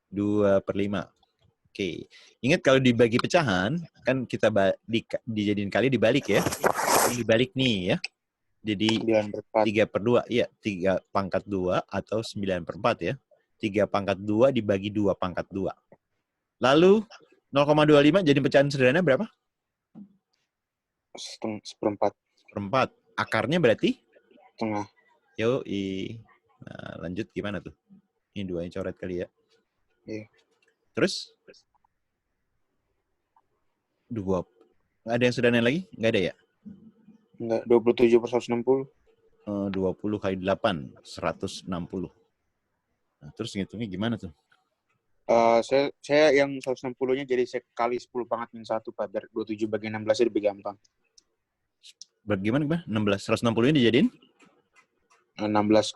2/5. Oke. Ingat kalau dibagi pecahan, kan kita dijadiin kali dibalik ya. Dibalik nih ya. Jadi 3/2, ya 3/2 atau 9/4 ya. 3/2 dibagi 2/2. Lalu 0,25 jadi pecahan sederhana berapa? Seperempat. Akarnya berarti? Tengah. Yoi. Nah, lanjut gimana tuh? Ini 2 yang coret kali ya. Iya. Terus? 2. Ada yang sederhana lagi? Nggak ada ya? Enggak, 27/160. 20 kali 8, 160. Nah, terus ngitungnya gimana tuh? Saya yang 160-nya jadi saya kali 10⁻⁻1, Pak. Biar 27 bagi 16 lebih gampang. Bagaimana? 160-nya dijadiin? 16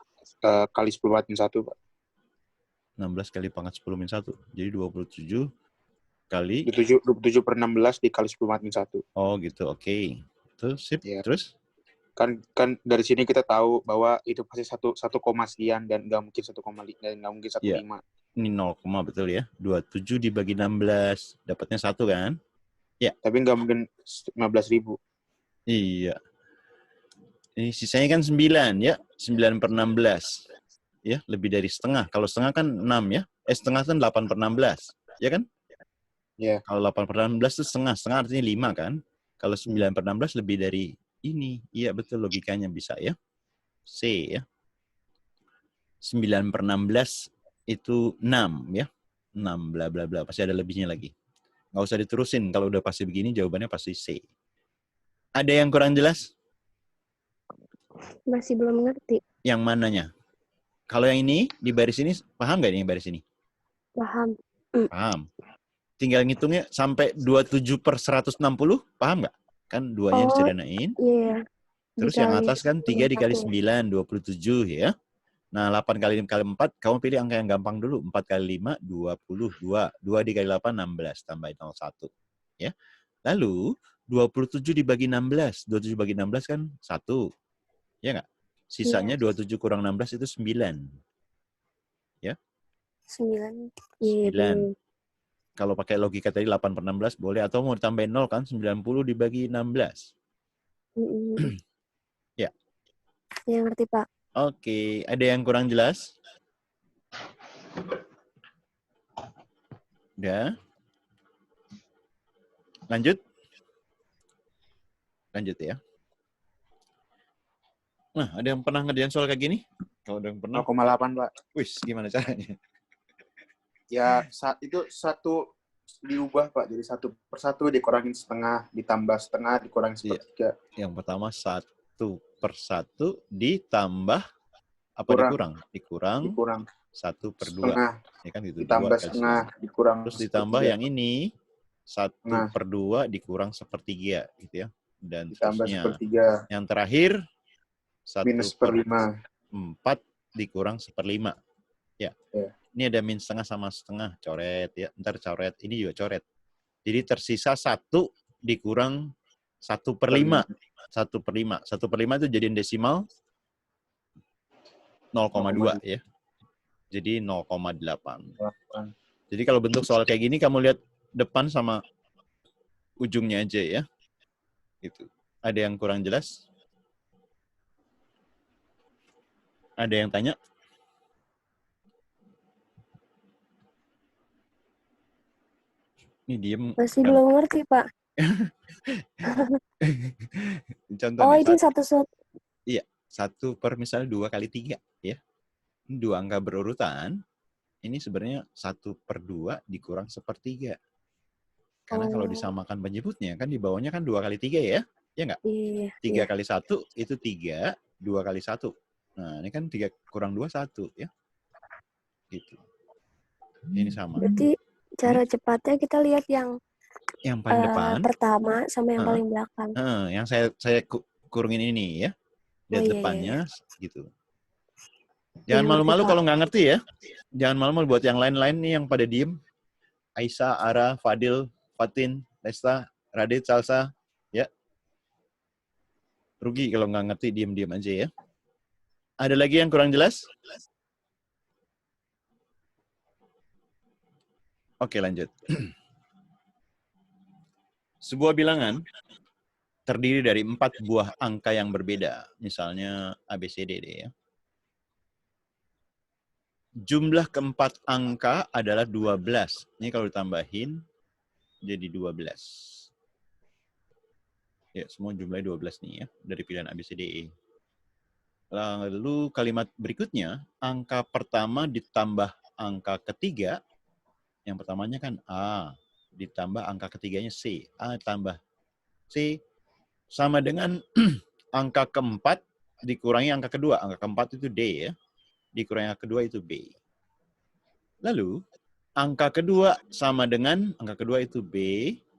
kali 10⁻1, Pak. 16 kali pangkat 10-1. Jadi 27 kali... 27/16 dikali 10⁻1. Oh gitu, oke. Terus, sip. Ya. Terus? Kan dari sini kita tahu bahwa itu pasti 1 koma sekian dan nggak mungkin 1, dan nggak mungkin 1,5. Ya. Ini 0, betul ya. 27 dibagi 16. Dapatnya 1 kan? Ya. Tapi nggak mungkin 15.000. Iya. Ini sisanya kan 9 ya. 9/16. Ya, lebih dari setengah. Kalau setengah kan 6 ya. Setengah kan 8/16. Ya kan? Ya. Kalau 8/16 itu setengah. Setengah artinya 5 kan? Kalau 9/16 lebih dari ini. Iya, betul logikanya bisa ya. C ya. 9/16 itu 6 ya. 6 bla bla bla. Pasti ada lebihnya lagi. Nggak usah diterusin. Kalau udah pasti begini jawabannya pasti C. Ada yang kurang jelas? Masih belum ngerti. Yang mananya? Kalau yang ini, di baris ini, paham nggak ini baris ini? Paham. Paham. Tinggal ngitungnya sampai 27/160, paham nggak? Kan 2-nya disederhanain. Iya. Terus yang atas kan 3 dikali 9, 27 ya. Nah, 8 kali 5 kali 4, kamu pilih angka yang gampang dulu. 4 kali 5, 22. 2 dikali 8, 16. Tambahin 01. Ya. Lalu, 27 dibagi 16. 27 bagi 16 kan 1. Ya nggak? Sisanya 27 kurang 16 itu 9. Ya. 9. 9. Kalau pakai logika tadi 8 per 16 boleh. Atau mau ditambahin 0 kan? 90 dibagi 16. Ya. Ya, ngerti, Pak. Oke. Ada yang kurang jelas? Udah? Lanjut? Lanjut ya. Nah, ada yang pernah ngerjain soal kayak gini? Kalau ada yang pernah. 0,8, Pak. Wis, gimana caranya? Ya, itu satu diubah, Pak. Jadi 1/1 dikurangin setengah, ditambah setengah, dikurangin sepertiga. Yang pertama 1/1 ditambah apa dikurang? Dikurang 1/2. Setengah. Ya kan gitu. Ditambah setengah, dikurang terus ditambah sepertiga. yang ini 1/2 dikurang 1/3 gitu ya. Dan Ditambah terusnya. 1/3. Yang terakhir minus 1/5. 4 dikurang 1/5. Ya. Ya. Ini ada min setengah sama setengah, coret ya. Ntar coret, ini juga coret. Jadi tersisa 1 dikurang 1/5. 1/5. 1/5 itu jadiin desimal 0,2 ya. Jadi 0,8. Jadi kalau bentuk soal kayak gini kamu lihat depan sama ujungnya aja ya. Gitu. Ada yang kurang jelas? Ada yang tanya? Ini diem. Masih belum ngerti, Pak. Contoh Oh, nih, ini satu. Iya, 1 per misalnya 2 kali 3 ya. Ini 2 angka berurutan. Ini sebenarnya 1/2 dikurang 1/3. Karena kalau disamakan penyebutnya kan di bawahnya kan 2 kali 3 ya. Ya nggak? Iya. 3 kali 1 itu 3, 2 kali 1. Nah, ini kan 3 kurang 2, 1 ya. Gitu. Ini sama. Berarti cara cepatnya kita lihat yang paling depan pertama sama yang paling belakang. Yang saya kurungin ini ya. Lihat depannya gitu. Jangan malu-malu kalau nggak ngerti ya. Jangan malu-malu buat yang lain-lain nih yang pada diem. Aisyah, Ara, Fadil, Fatin, Lesta, Radit, Salsa. Ya. Rugi kalau nggak ngerti, diem-diem aja ya. Ada lagi yang kurang jelas? Oke, lanjut. Sebuah bilangan terdiri dari 4 buah angka yang berbeda. Misalnya ABCD ya. Jumlah keempat angka adalah 12. Ini kalau ditambahin jadi 12. Ya, semua jumlahnya 12 nih ya. Dari pilihan ABCDE. Lalu kalimat berikutnya, angka pertama ditambah angka ketiga. Yang pertamanya kan A. Ditambah angka ketiganya C. A tambah C sama dengan angka keempat dikurangi angka kedua. Angka keempat itu D ya. Dikurangi angka kedua itu B. Lalu, angka kedua sama dengan, angka kedua itu B,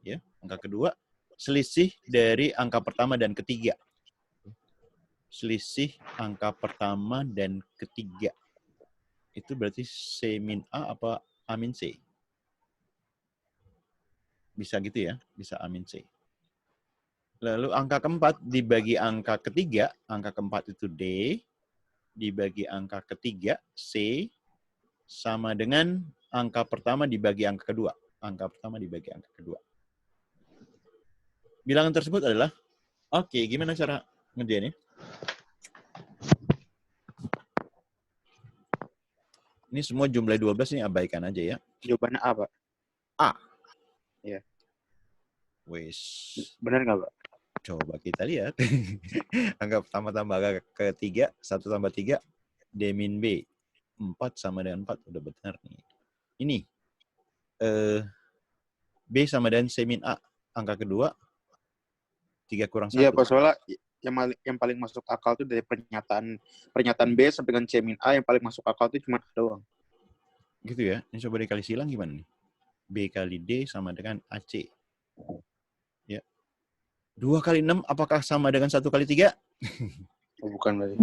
ya. Angka kedua, selisih dari angka pertama dan ketiga. Selisih angka pertama dan ketiga. Itu berarti C min A apa A min C? Bisa gitu ya, bisa A min C. Lalu angka keempat dibagi angka ketiga, angka keempat itu D, dibagi angka ketiga, C, sama dengan angka pertama dibagi angka kedua. Angka pertama dibagi angka kedua. Bilangan tersebut adalah, oke, gimana cara ngerjainnya? Ini semua jumlah 12 ini abaikan aja ya. Jawabannya A, Pak. A. Iya. Wes. Benar nggak, Pak? Coba kita lihat. Angka pertama tambah angka ketiga, 1 tambah 3, D min B. 4 sama dengan 4, udah benar nih. Ini, B sama dengan C min A. Angka kedua, 3 kurang 1. Iya, Pak. Soalnya yang paling masuk akal itu dari pernyataan B sampai dengan C min A, yang paling masuk akal itu cuma A doang. Gitu ya. Ini coba dikali silang gimana nih? B kali D sama dengan AC. Ya. 2 kali 6 apakah sama dengan 1 kali 3? Oh, bukan berarti.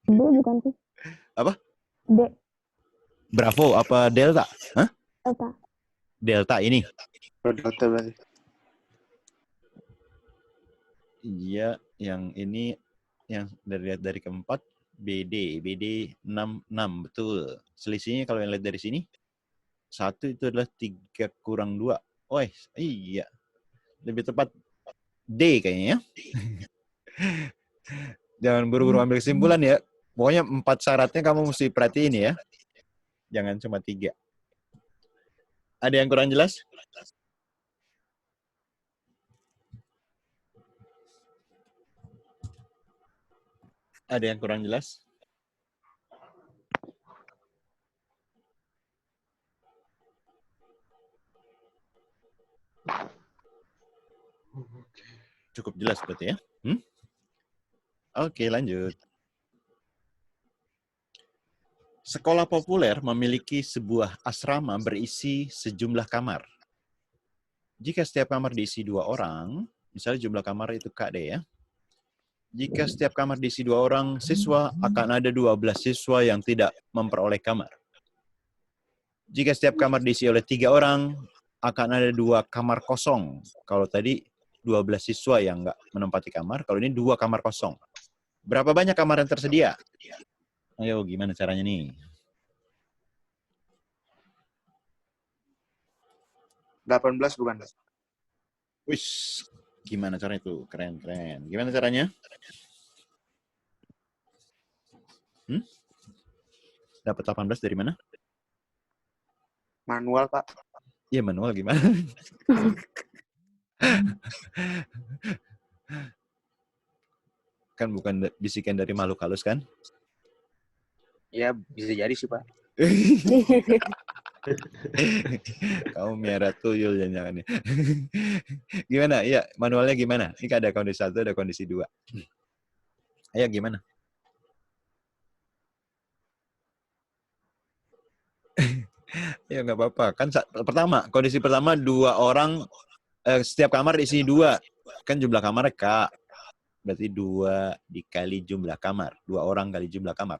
B bukan sih? D. Bravo apa Delta? Hah? Delta. Delta ini. Delta berarti. Iya, yang ini yang dari keempat BD 66 betul. Selisihnya kalau yang lihat dari sini 1 itu adalah 3 kurang 2. Oh, iya. Lebih tepat D kayaknya ya. Jangan buru-buru ambil kesimpulan ya. Pokoknya 4 syaratnya kamu mesti perhatiin ya. Jangan cuma 3. Ada yang kurang jelas? Ada yang kurang jelas? Cukup jelas berarti ya? Oke, lanjut. Sekolah populer memiliki sebuah asrama berisi sejumlah kamar. Jika setiap kamar diisi 2 orang, misalnya jumlah kamar itu KD ya. Jika setiap kamar diisi 2 orang siswa, akan ada 12 siswa yang tidak memperoleh kamar. Jika setiap kamar diisi oleh 3 orang, akan ada 2 kamar kosong. Kalau tadi 12 siswa yang nggak menempati kamar, kalau ini 2 kamar kosong. Berapa banyak kamar yang tersedia? Ayo, gimana caranya nih? 18 bukan? Wih, gimana caranya itu? Keren. Gimana caranya? Dapat 18 dari mana? Manual, Pak. Iya, manual gimana? Kan bukan bisikan dari makhluk halus kan? Ya, bisa jadi sih, Pak. Kamu miara tuyul jangan-jangan. Gimana? Iya, manualnya gimana? Ini ada kondisi 1, ada kondisi 2. Ayo gimana? Ya nggak apa-apa. Kan pertama, kondisi pertama 2 orang, setiap kamar diisi 2. Kan jumlah kamarnya K. Berarti 2 dikali jumlah kamar. 2 orang kali jumlah kamar.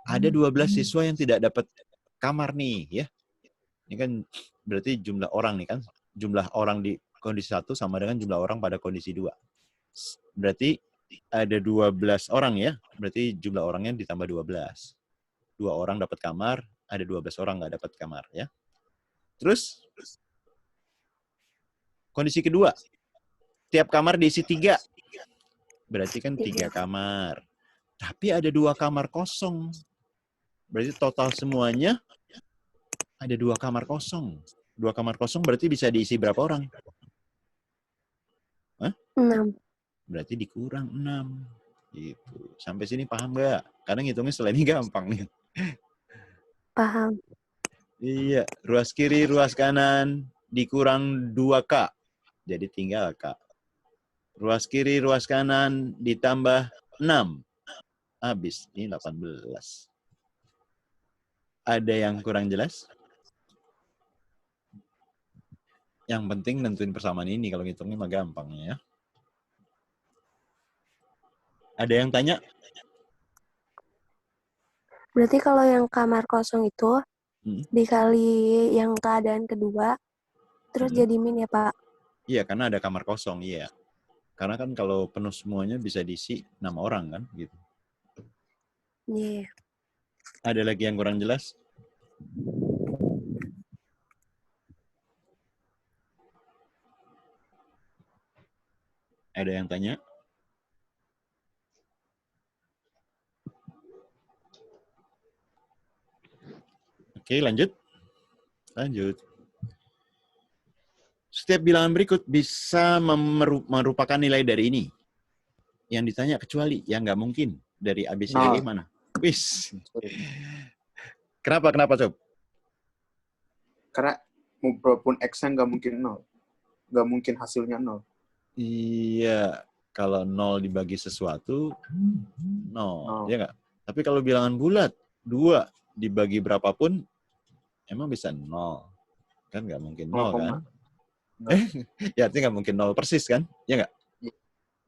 Ada 12 siswa yang tidak dapat kamar nih ya. Ini kan berarti jumlah orang nih kan. Jumlah orang di kondisi 1 sama dengan jumlah orang pada kondisi 2. Berarti ada 12 orang ya. Berarti jumlah orangnya ditambah 12. 2 orang dapat kamar, ada 12 orang nggak dapat kamar ya. Terus kondisi kedua. Tiap kamar diisi 3. Berarti kan 3 kamar. Tapi ada 2 kamar kosong. Berarti total semuanya ada 2 kamar kosong. 2 kamar kosong berarti bisa diisi berapa orang? 6. Berarti dikurang 6. Gitu. Sampai sini paham nggak? Kadang ngitungnya setelah ini gampang nih. Paham. Iya. Ruas kiri, ruas kanan dikurang 2K. Jadi tinggal K. Ruas kiri, ruas kanan ditambah 6. Habis. Ini 18. Ada yang kurang jelas? Yang penting nentuin persamaan ini. Kalau ngitungnya mah gampang ya. Ada yang tanya? Berarti kalau yang kamar kosong itu dikali yang keadaan kedua, terus jadi min ya, Pak? Iya, karena ada kamar kosong. Iya. Karena kan kalau penuh semuanya bisa diisi 6 orang kan. Gitu. Iya. Yeah. Ada lagi yang kurang jelas? Ada yang tanya? Oke, lanjut. Lanjut. Setiap bilangan berikut bisa merupakan nilai dari ini. Yang ditanya kecuali, ya nggak mungkin. Dari ABCD mana? Wis. Kenapa, Cob? Karena walaupun X-nya nggak mungkin 0. Nggak mungkin hasilnya 0. Iya. Kalau 0 dibagi sesuatu, 0. Ya nggak? Tapi kalau bilangan bulat, 2 dibagi berapapun, emang bisa 0. Kan nggak mungkin 0 kan? Ya artinya nggak mungkin 0 persis kan? Ya nggak?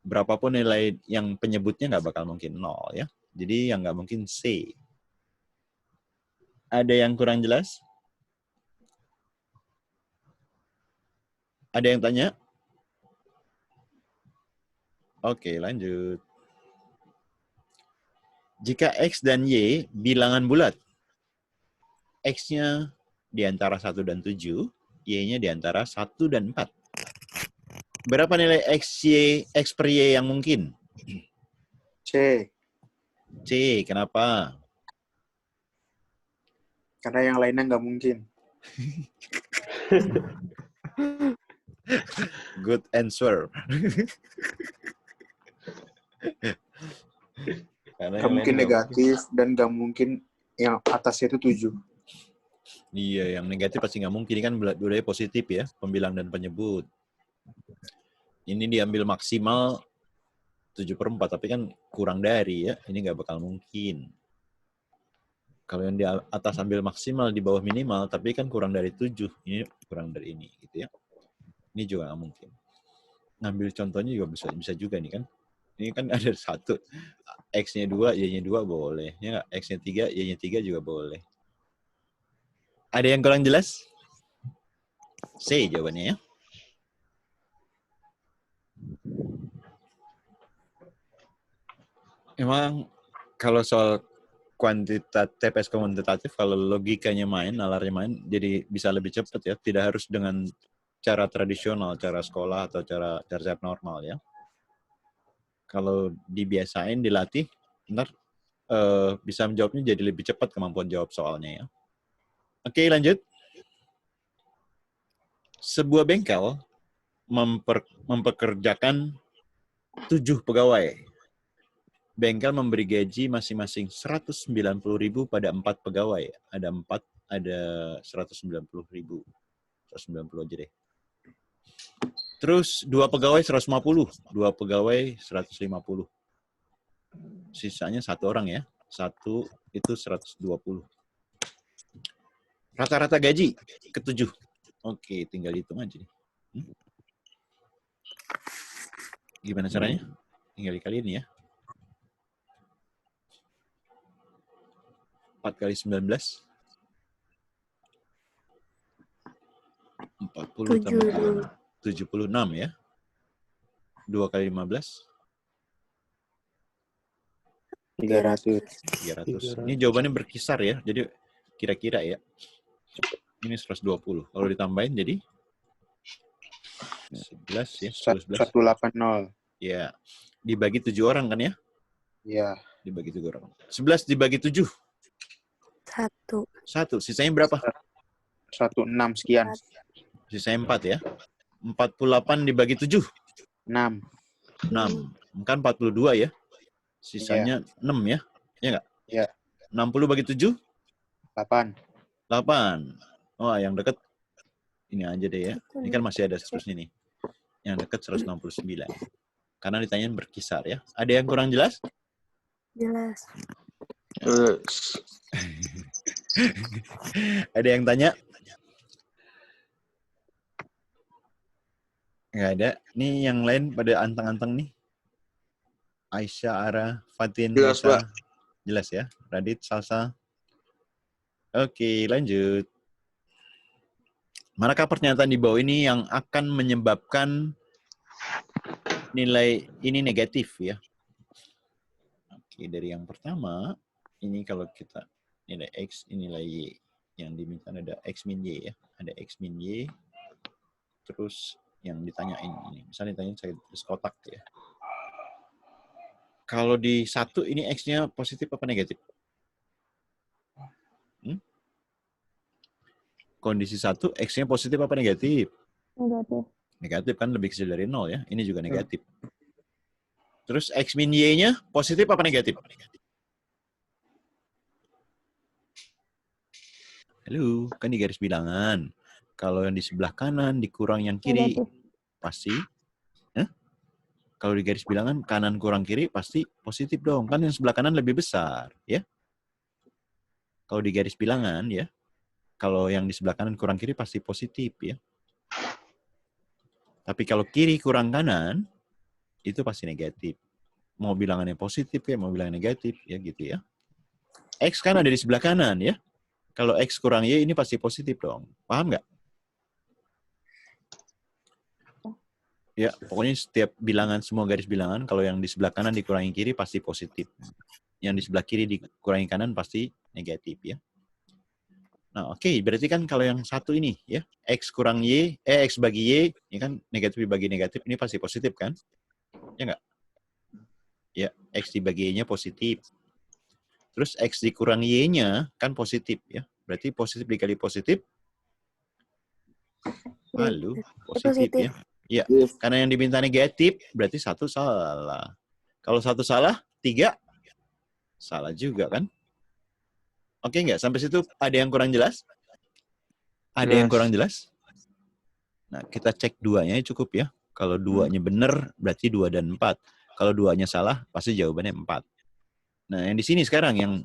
Berapapun nilai yang penyebutnya nggak bakal mungkin 0 ya. Jadi yang nggak mungkin C. Ada yang kurang jelas? Ada yang tanya? Oke, lanjut. Jika X dan Y bilangan bulat, X-nya di antara 1 dan 7, Y-nya di antara 1 dan 4. Berapa nilai X per Y yang mungkin? C. C, kenapa? Karena yang lainnya nggak mungkin. Good answer. Nggak mungkin negatif dan nggak mungkin yang atasnya itu 7. Iya, yang negatif pasti nggak mungkin. Ini kan dua-duanya positif ya, pembilang dan penyebut. Ini diambil maksimal 7/4, tapi kan kurang dari ya. Ini nggak bakal mungkin. Kalau yang di atas ambil maksimal, di bawah minimal, tapi kan kurang dari 7. Ini kurang dari ini, gitu ya. Ini juga nggak mungkin. Ngambil contohnya juga bisa juga nih kan. Ini kan ada 1, X-nya 2, Y-nya 2 boleh. Ya nggak? X-nya 3, Y-nya 3 juga boleh. Ada yang kurang jelas? C jawabannya ya. Emang kalau soal TPS kuantitatif, kalau logikanya main, nalarnya main, jadi bisa lebih cepat ya. Tidak harus dengan cara tradisional, cara sekolah atau cara normal ya. Kalau dibiasain, dilatih, ntar bisa menjawabnya jadi lebih cepat kemampuan jawab soalnya ya. Oke, lanjut. Sebuah bengkel mempekerjakan 7 pegawai. Bengkel memberi gaji masing-masing 190.000 pada 4 pegawai. Ada 4, ada 190.000. 190 aja deh. Terus 2 pegawai 150, 2 pegawai 150. Sisanya 1 orang ya. 1 itu 120. Rata-rata gaji ke-7. Oke, tinggal hitung aja nih. Gimana caranya? Tinggal dikaliin ya. 4 kali 19. 40 tambah 76 ya. 2 kali 15. 300. Ini jawabannya berkisar ya. Jadi kira-kira ya. Ini 120. Kalau ditambahin jadi 11 ya. 180. Ya. Dibagi 7 orang kan ya? Iya. Dibagi 7 orang. 11 dibagi 7. 1. Sisanya berapa? 16 sekian. Sisanya 4 ya. 48 dibagi 7. 6. Kan 42 ya. Sisanya 6 ya. Iya nggak? Iya. 60 bagi 7? 8. Oh, yang dekat ini aja deh ya. Ini kan masih ada seterusnya nih. Yang dekat 169. Karena ditanyain berkisar ya. Ada yang kurang jelas? Jelas. Ada yang tanya? Nggak ada. Nih yang lain pada anteng-anteng nih. Aisyah, Ara, Fatin, Jelas, Nisa. Pak. Jelas ya. Radit, Salsa. Oke, lanjut. Manakah pernyataan di bawah ini yang akan menyebabkan nilai ini negatif ya? Oke, dari yang pertama, ini kalau kita nilai X, ini nilai Y. Yang diminta ada X min Y ya. Ada X min Y. Terus yang ditanyain ini. Misalnya ditanyain saya tulis kotak ya. Kalau di 1 ini X-nya positif apa negatif? Kondisi 1, X-nya positif apa negatif? Negatif. Negatif kan lebih kecil dari 0 ya. Ini juga negatif. Terus X min Y-nya positif apa negatif? Halo, kan di garis bilangan. Kalau yang di sebelah kanan dikurang yang kiri, pasti. Kalau di garis bilangan kanan kurang kiri, pasti positif dong. Kan yang sebelah kanan lebih besar, ya. Kalau di garis bilangan, ya. Kalau yang di sebelah kanan kurang kiri, pasti positif, ya. Tapi kalau kiri kurang kanan, itu pasti negatif. mau bilangannya positif kayak mau bilangan negatif ya gitu ya. X kan ada di sebelah kanan ya. Kalau X kurang Y ini pasti positif dong. Paham nggak? Ya, pokoknya setiap bilangan, semua garis bilangan, kalau yang di sebelah kanan dikurangi kiri pasti positif. Yang di sebelah kiri dikurangi kanan pasti negatif ya. Nah, oke, berarti kan kalau yang satu ini ya, X kurang Y, X bagi Y, ini kan negatif dibagi negatif, ini pasti positif kan? Ya nggak? Ya, X dibagi Y-nya positif. Terus X dikurang Y-nya kan positif ya. Berarti positif dikali positif, lalu positif ya. Iya, karena yang diminta negatif, berarti satu salah. Kalau satu salah, 3 salah juga kan? Oke nggak? Sampai situ ada yang kurang jelas? Ada yang kurang jelas? Nah, kita cek duanya cukup ya. Kalau duanya benar, berarti 2 dan 4. Kalau duanya salah, pasti jawabannya 4. Nah, yang di sini sekarang, yang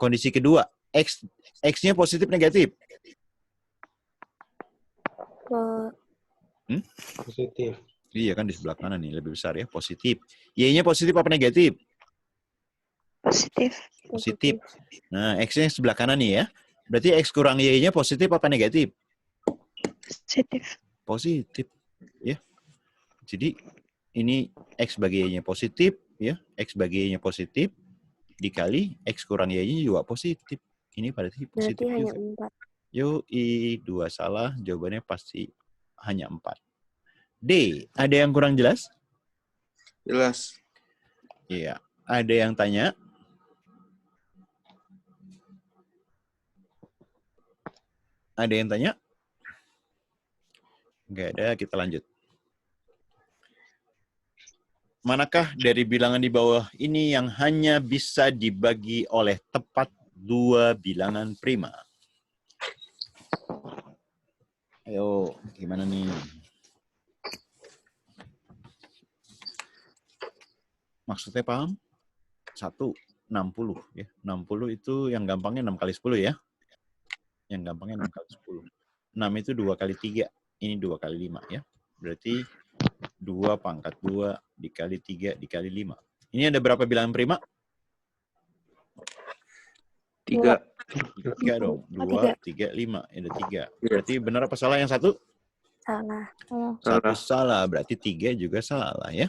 kondisi kedua, X-nya positif negatif? Positif. Iya kan di sebelah kanan nih, lebih besar ya, positif. Y-nya positif apa negatif? Positif. Positif. Nah, X-nya sebelah kanan nih ya. Berarti X kurang Y-nya positif apa negatif? Positif. Positif. Ya. Jadi, ini X bagi Y-nya positif. Ya. X bagi Y-nya positif. Dikali X kurang Y-nya juga positif. Ini berarti positif Berarti hanya juga. 4. Yoi, 2 salah. Jawabannya pasti hanya 4. D, ada yang kurang jelas? Jelas. Iya. Ada yang tanya? Ada yang tanya? Nggak ada, kita lanjut. Manakah dari bilangan di bawah ini yang hanya bisa dibagi oleh tepat 2 bilangan prima? Ayo, gimana nih? Maksudnya paham? 1, 60. Ya. 60 itu yang gampangnya 6 kali 10 ya. Yang gampangnya 6 kali 10. 6 itu 2 kali 3. Ini 2 kali 5 ya. Berarti 2 pangkat 2 dikali 3 dikali 5. Ini ada berapa bilangan prima? 3. 3 dong. 2, 3, 5. Ada 3. Berarti benar apa salah yang satu? Salah. Satu salah. Berarti 3 juga salah ya.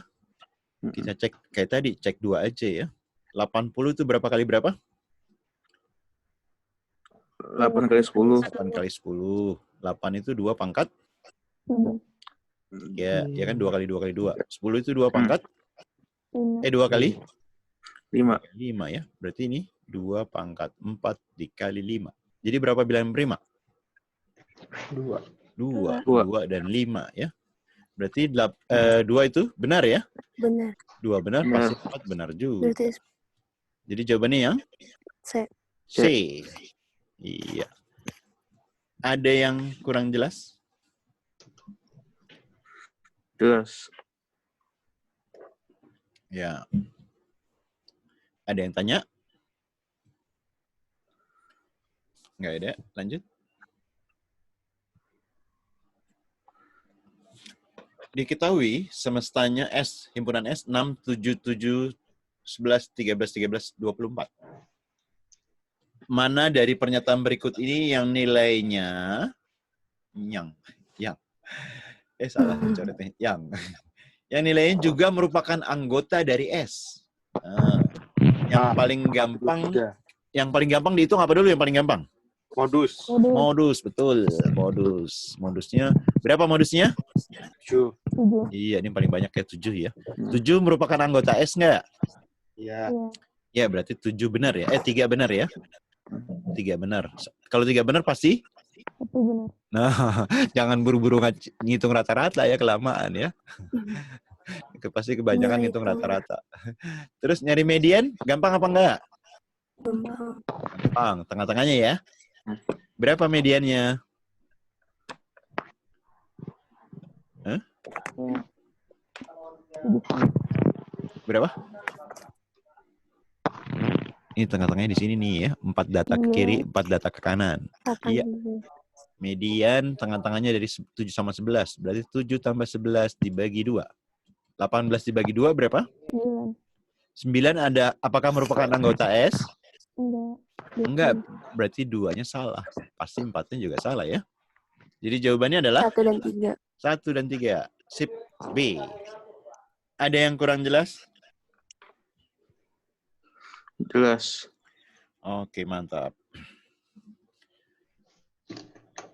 Kita cek kayak tadi. Cek 2 aja ya. 80 itu berapa kali berapa? 8 kali 10. 8 kali 10. 8 itu 2 pangkat? Ya kan 2 kali 2 kali 2. 10 itu 2 pangkat? 2 kali? 5. 5 ya. Berarti ini 2 pangkat 4 dikali 5. Jadi berapa bilangan prima? 2. 2 dan 5 ya. Berarti 2 itu benar ya? Benar. 2 benar, pasti 4 benar juga. Berarti Jadi jawabannya yang? C. C. Iya. Ada yang kurang jelas? Jelas. Ya. Ada yang tanya? Nggak ada. Lanjut. Diketahui semestanya S, himpunan S 6, 7, 7, 11, 13, 13, 24. Mana dari pernyataan berikut ini yang nilainya salah coretnya. Yang nilainya juga merupakan anggota dari S. Yang paling gampang dihitung apa dulu yang paling gampang? Modus, betul. Modusnya berapa modusnya? 7. Iya, ini paling banyak kayak 7 ya. 7 merupakan anggota S nggak? Iya. Ya, berarti 7 benar ya. 3 benar ya. 3 benar. Kalau 3 benar pasti? Benar. Nah, jangan buru-buru ngitung rata-rata ya, kelamaan ya. Itu pasti kebanyakan ngitung rata-rata. Terus nyari median, gampang apa enggak? Gampang. Tengah-tengahnya ya. Berapa mediannya? Hah? Berapa? Ini tengah-tengahnya di sini nih ya. 4 data ke kiri, 4 data ke kanan. Iya. Median tengah-tengahnya dari 7 sama 11. Berarti 7 tambah 11 dibagi 2. 18 dibagi 2 berapa? 9. 9 ada, apakah merupakan anggota S? Enggak. Enggak, berarti 2-nya salah. Pasti 4-nya juga salah ya. Jadi jawabannya adalah 1 dan 3. 1 dan 3. Sip B. Ada yang kurang jelas? Jelas. Oke, mantap.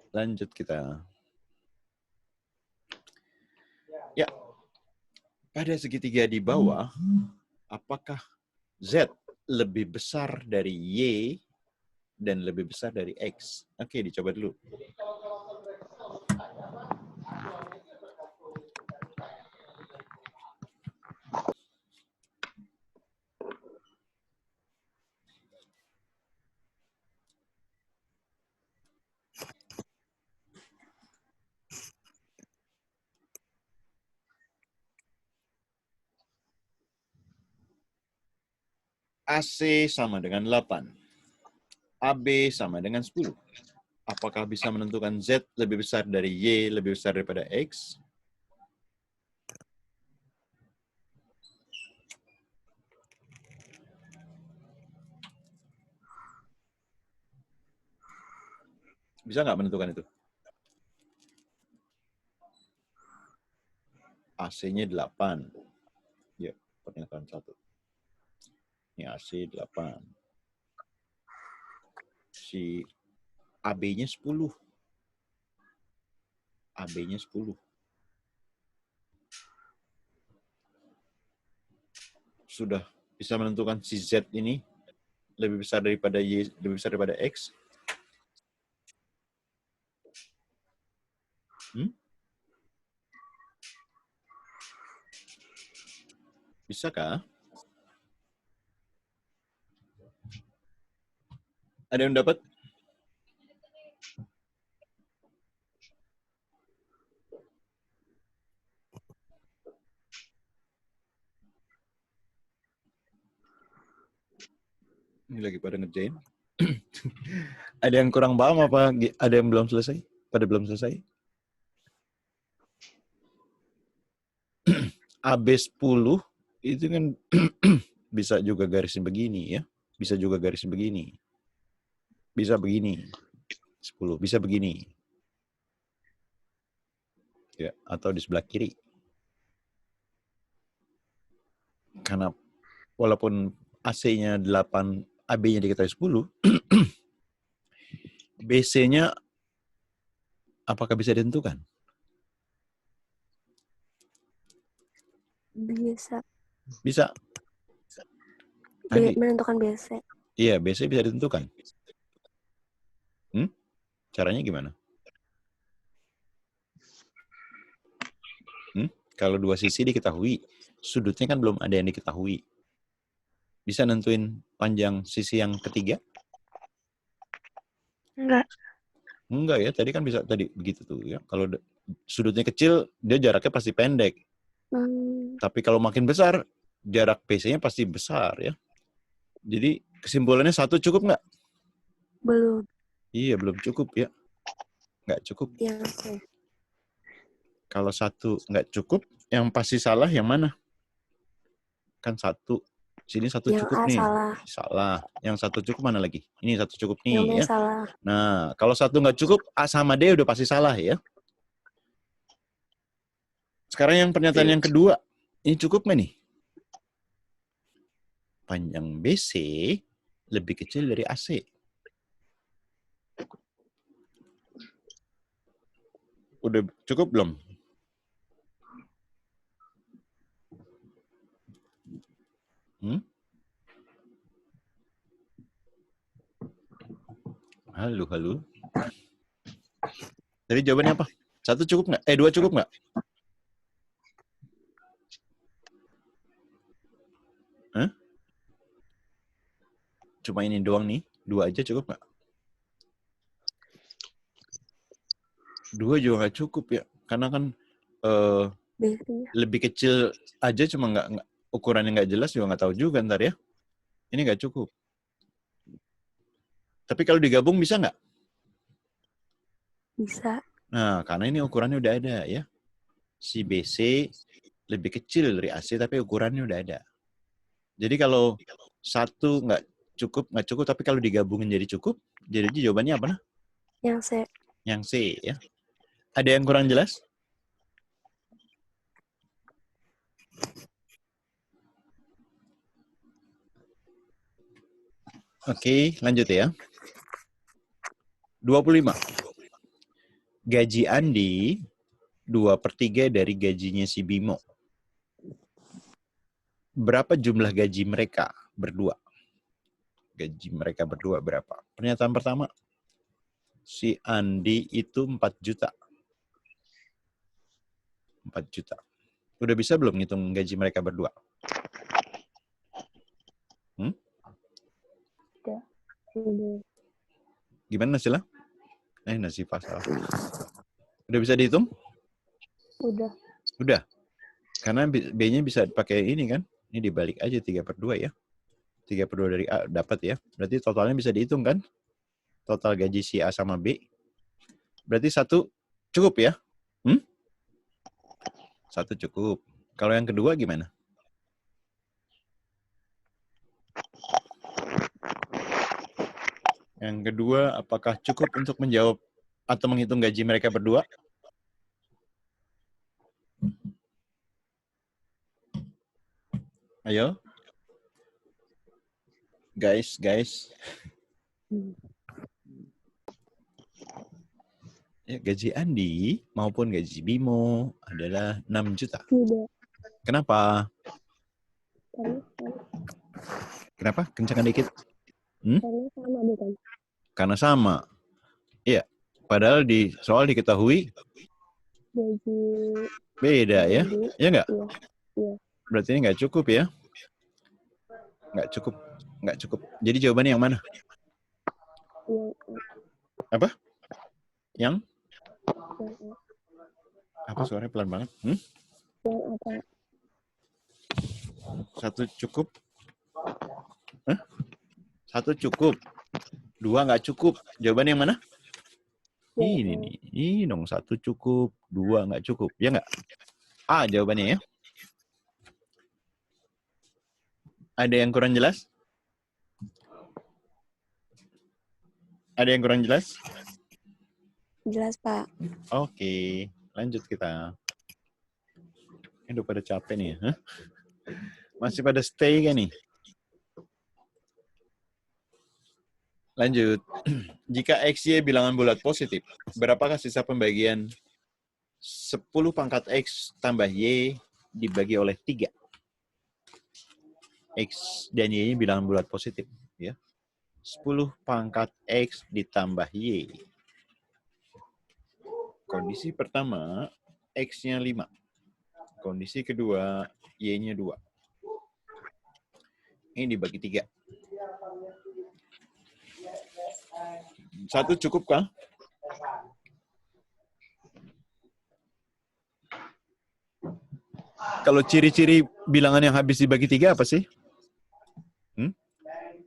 Lanjut kita. Ya. Pada segitiga di bawah, apakah Z lebih besar dari Y dan lebih besar dari X? Oke, dicoba dulu. AC sama dengan 8. AB sama dengan 10. Apakah bisa menentukan Z lebih besar dari Y lebih besar daripada X? Bisa nggak menentukan itu? AC-nya 8. Ya, pernyataan 1. Ini AC 8. Si AB-nya 10. AB-nya 10. Sudah bisa menentukan si Z ini lebih besar daripada Y, lebih besar daripada X? Bisakah? Ada yang dapat? Ini lagi pada ngerjain. Ada yang kurang paham apa? Ada yang belum selesai? Pada belum selesai? AB 10 itu kan bisa juga garisin begini ya. Bisa juga garisin begini. Bisa begini. 10. Bisa begini. Ya, atau di sebelah kiri. Karena walaupun AC-nya 8, AB-nya diketahui 10, BC-nya apakah bisa ditentukan? Bisa. Bisa. Tadi. Menentukan BC. Iya, BC bisa ditentukan. Caranya gimana? Kalau dua sisi diketahui, sudutnya kan belum ada yang diketahui. Bisa nentuin panjang sisi yang ketiga? Enggak. Enggak ya, tadi kan bisa tadi begitu tuh ya. Kalau sudutnya kecil, dia jaraknya pasti pendek. Tapi kalau makin besar, jarak PC-nya pasti besar ya. Jadi kesimpulannya 1 cukup nggak? Belum. Iya, belum cukup ya. Nggak cukup. Ya. Kalau 1 nggak cukup, yang pasti salah yang mana? Kan 1. Sini 1 yang cukup A nih. Salah. Salah. Yang 1 cukup mana lagi? Ini 1 cukup nih Yang B ya. salah. Nah, kalau 1 nggak cukup, A sama D udah pasti salah ya. Sekarang yang pernyataan yang kedua. Ini cukup nggak nih? Panjang BC lebih kecil dari AC. Udah cukup belum? Halo, halo. Jadi jawabannya apa? 1 cukup nggak? 2 cukup nggak? Cuma ini doang nih. 2 aja cukup nggak? 2 juga nggak cukup ya. Karena kan lebih kecil aja cuma nggak ukurannya nggak jelas juga nggak tahu juga ntar ya. Ini nggak cukup. Tapi kalau digabung bisa nggak? Bisa. Nah, karena ini ukurannya udah ada ya. Si BC lebih kecil dari AC, tapi ukurannya udah ada. Jadi kalau satu nggak cukup, tapi kalau digabungin jadi cukup, jadi jawabannya apa? Yang C. Yang C, ya. Ada yang kurang jelas? Oke, lanjut ya. 25. Gaji Andi 2/3 dari gajinya si Bimo. Berapa jumlah gaji mereka berdua? Gaji mereka berdua berapa? Pernyataan pertama, si Andi itu 4 juta. 4 juta. Udah bisa belum ngitung gaji mereka berdua? Gimana Nasila? Nasifah salah. Udah bisa dihitung? Udah. Udah. Karena B-nya bisa pakai ini kan? Ini dibalik aja 3/2 ya. 3/2 dari A dapat ya. Berarti totalnya bisa dihitung kan? Total gaji si A sama B. Berarti 1 cukup ya? 1 cukup. Kalau yang kedua gimana? Yang kedua, apakah cukup untuk menjawab atau menghitung gaji mereka berdua? Ayo. Guys. Ya, gaji Andi maupun gaji Bimo adalah 6 juta. Tidak. Kenapa? Kenapa? Kencangkan dikit. Karena sama bukan? Karena sama. Iya. Padahal di soal diketahui Gaji beda ya. Ya nggak? Iya. Berarti ini nggak cukup ya? Nggak cukup. Jadi jawabannya yang mana? Apa? Yang? Apa suaranya pelan banget? Yang apa? 1 cukup? 1 cukup. 2 nggak cukup. Jawabannya yang mana? Ini nih. Ini dong 1 cukup. 2 nggak cukup. Ya nggak? A jawabannya ya. Ada yang kurang jelas? Ada yang kurang jelas? Jelas, Pak. Oke. Lanjut kita. Ini udah pada capek nih ya. Masih pada stay kan nih? Lanjut. Jika XY bilangan bulat positif, berapakah sisa pembagian 10 pangkat X tambah Y dibagi oleh 3? X dan Y-nya bilangan bulat positif. Ya. 10 pangkat X ditambah Y. Kondisi pertama, X-nya 5. Kondisi kedua, Y-nya 2. Ini dibagi 3. 1 cukup kah? Kalau ciri-ciri bilangan yang habis dibagi 3 apa sih?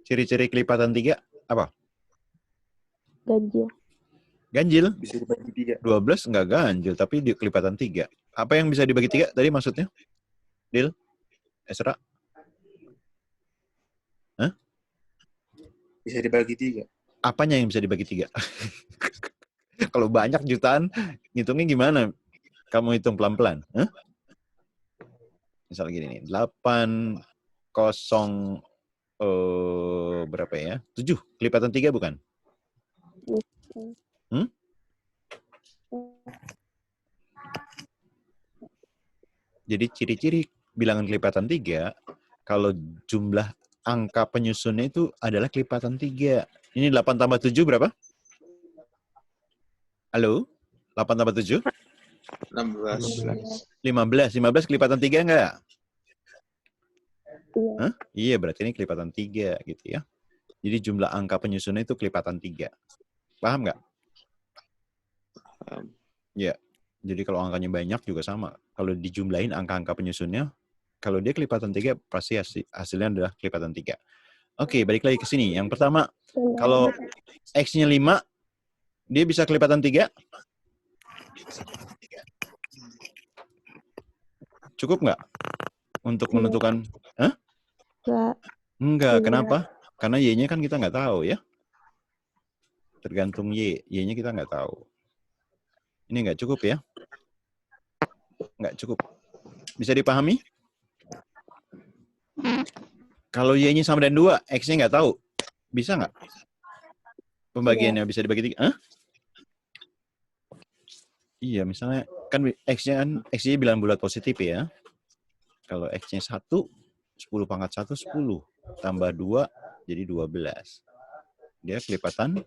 Ciri-ciri kelipatan 3 apa? Ganjil. Ganjil? Bisa dibagi 3. 12 enggak ganjil, tapi di kelipatan 3. Apa yang bisa dibagi 3 tadi maksudnya? Dil? Esra? Hah? Bisa dibagi 3. Apanya yang bisa dibagi 3? Kalau banyak jutaan, ngitungnya gimana? Kamu hitung pelan-pelan. Huh? Misal gini nih, 8, 0, berapa ya? 7, kelipatan 3 bukan? Jadi ciri-ciri bilangan kelipatan 3, kalau jumlah angka penyusunnya itu adalah kelipatan 3. Ini 8 tambah 7 berapa? Halo? 8 tambah 7? 16. 15 kelipatan 3 enggak? Iya. Hah? Iya, berarti ini kelipatan 3 gitu ya. Jadi jumlah angka penyusunnya itu kelipatan 3. Paham nggak? Ya. Jadi kalau angkanya banyak juga sama. Kalau dijumlahin angka-angka penyusunnya, kalau dia kelipatan 3, pasti hasilnya adalah kelipatan 3. Oke, balik lagi ke sini. Yang pertama, kalau X-nya 5, dia bisa kelipatan 3? Cukup nggak untuk menentukan? Hah? Enggak. Iya. Kenapa? Karena Y-nya kan kita nggak tahu ya. Tergantung Y. Y-nya kita nggak tahu. Ini nggak cukup ya? Nggak cukup. Bisa dipahami? Kalau Y-nya sama dengan 2, X-nya nggak tahu. Bisa nggak? Pembagiannya bisa dibagi 3. Hah? Iya, misalnya kan X-nya bilang bulat positif ya. Kalau X-nya 1, 10 pangkat 1, 10. Tambah 2, jadi 12. Dia kelipatan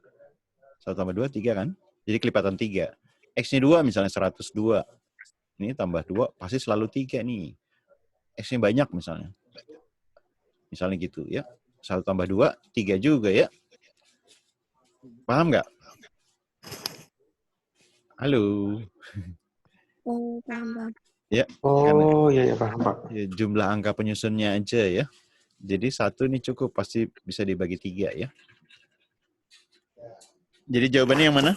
1 tambah 2, 3 kan? Jadi kelipatan 3. X-nya 2 misalnya 102. Ini tambah 2, pasti selalu 3 nih. X-nya banyak misalnya. Misalnya gitu ya. 1 tambah 2, 3 juga ya. Paham nggak? Halo. Oh, paham. Ya. Oh, iya paham, Pak. Ya, jumlah angka penyusunnya aja ya. Jadi 1 ini cukup, pasti bisa dibagi 3 ya. Jadi jawabannya yang mana?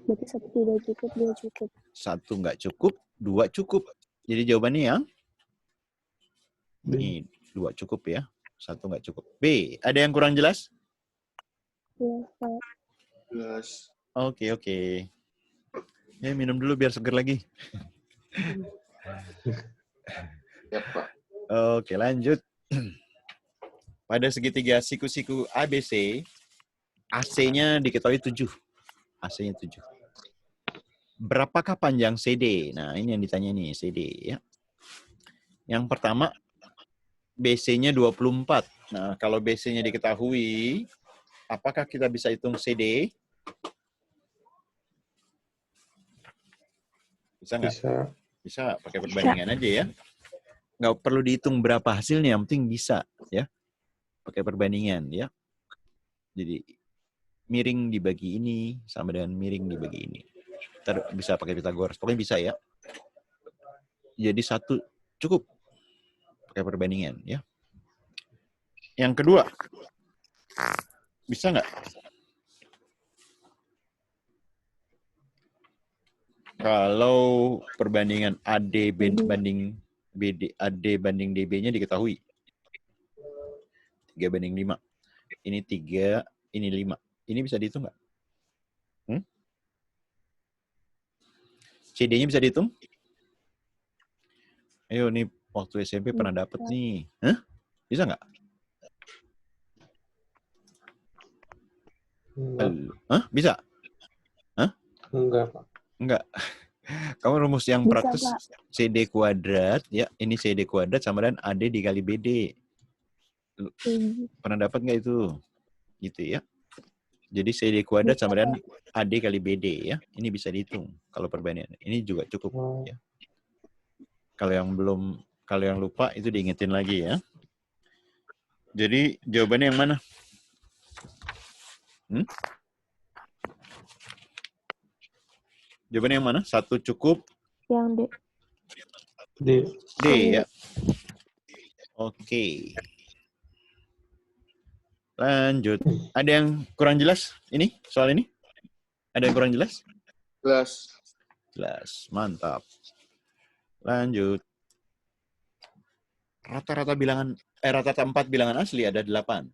Berarti 1 tidak cukup, 2 cukup. 1 nggak cukup, 2 cukup. Jadi jawabannya yang? Ini 2 cukup ya. 1 nggak cukup. B, ada yang kurang jelas? Iya, Pak. Jelas. Oke. Ya, minum dulu biar seger lagi. Ya, Pak. Oke, lanjut. Pada segitiga siku-siku ABC, AC-nya diketahui 7. AC-nya 7. Berapakah panjang CD? Nah, ini yang ditanya nih, CD ya. Yang pertama, BC-nya 24. Nah, kalau BC-nya diketahui, apakah kita bisa hitung CD? Bisa nggak? Bisa, pakai perbandingan aja ya. Nggak perlu dihitung berapa hasilnya, yang penting bisa ya. Pakai perbandingan ya. Jadi miring dibagi ini sama dengan miring dibagi ini. Bisa pakai Pythagoras, pokoknya bisa ya. Jadi 1 cukup pakai perbandingan ya. Yang kedua, bisa nggak? Kalau perbandingan AD banding BD, AD banding DB-nya diketahui. 3 banding 5. Ini 3, ini 5. Ini bisa dihitung nggak? CD-nya bisa dihitung? Ayo nih, waktu SMP pernah dapet nih. Hah? Bisa nggak? Hah? Bisa? Hah? Enggak, Pak. Enggak. Kamu rumus yang Bisa, praktis Pak. CD kuadrat, ya ini CD kuadrat sama dengan AD dikali BD. Pernah dapat nggak itu? Gitu ya. Jadi CD kuadrat sama dengan AD kali BD ya. Ini bisa dihitung kalau perbandingan. Ini juga cukup ya. Kalau yang lupa itu diingetin lagi ya. Jadi jawabannya yang mana? Jawabannya yang mana? 1 cukup. Yang D. D ya. Oke. Lanjut. Ada yang kurang jelas ini? Soal ini? Ada yang kurang jelas? Jelas. Jelas. Mantap. Lanjut. Rata-rata 4 bilangan asli ada 8.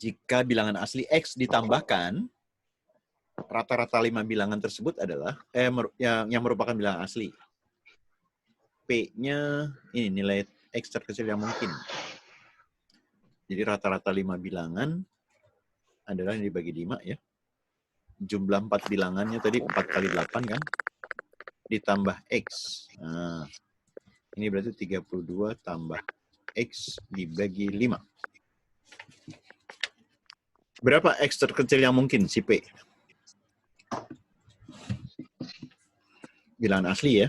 Jika bilangan asli X ditambahkan, rata-rata 5 bilangan tersebut adalah yang merupakan bilangan asli. P-nya ini nilai X terkecil yang mungkin. Jadi rata-rata 5 bilangan adalah yang dibagi 5 ya. Jumlah 4 bilangannya tadi 4 kali 8 kan? Ditambah X. Nah, ini berarti 32 tambah X dibagi 5. Berapa X terkecil yang mungkin si P? Bilangan asli ya.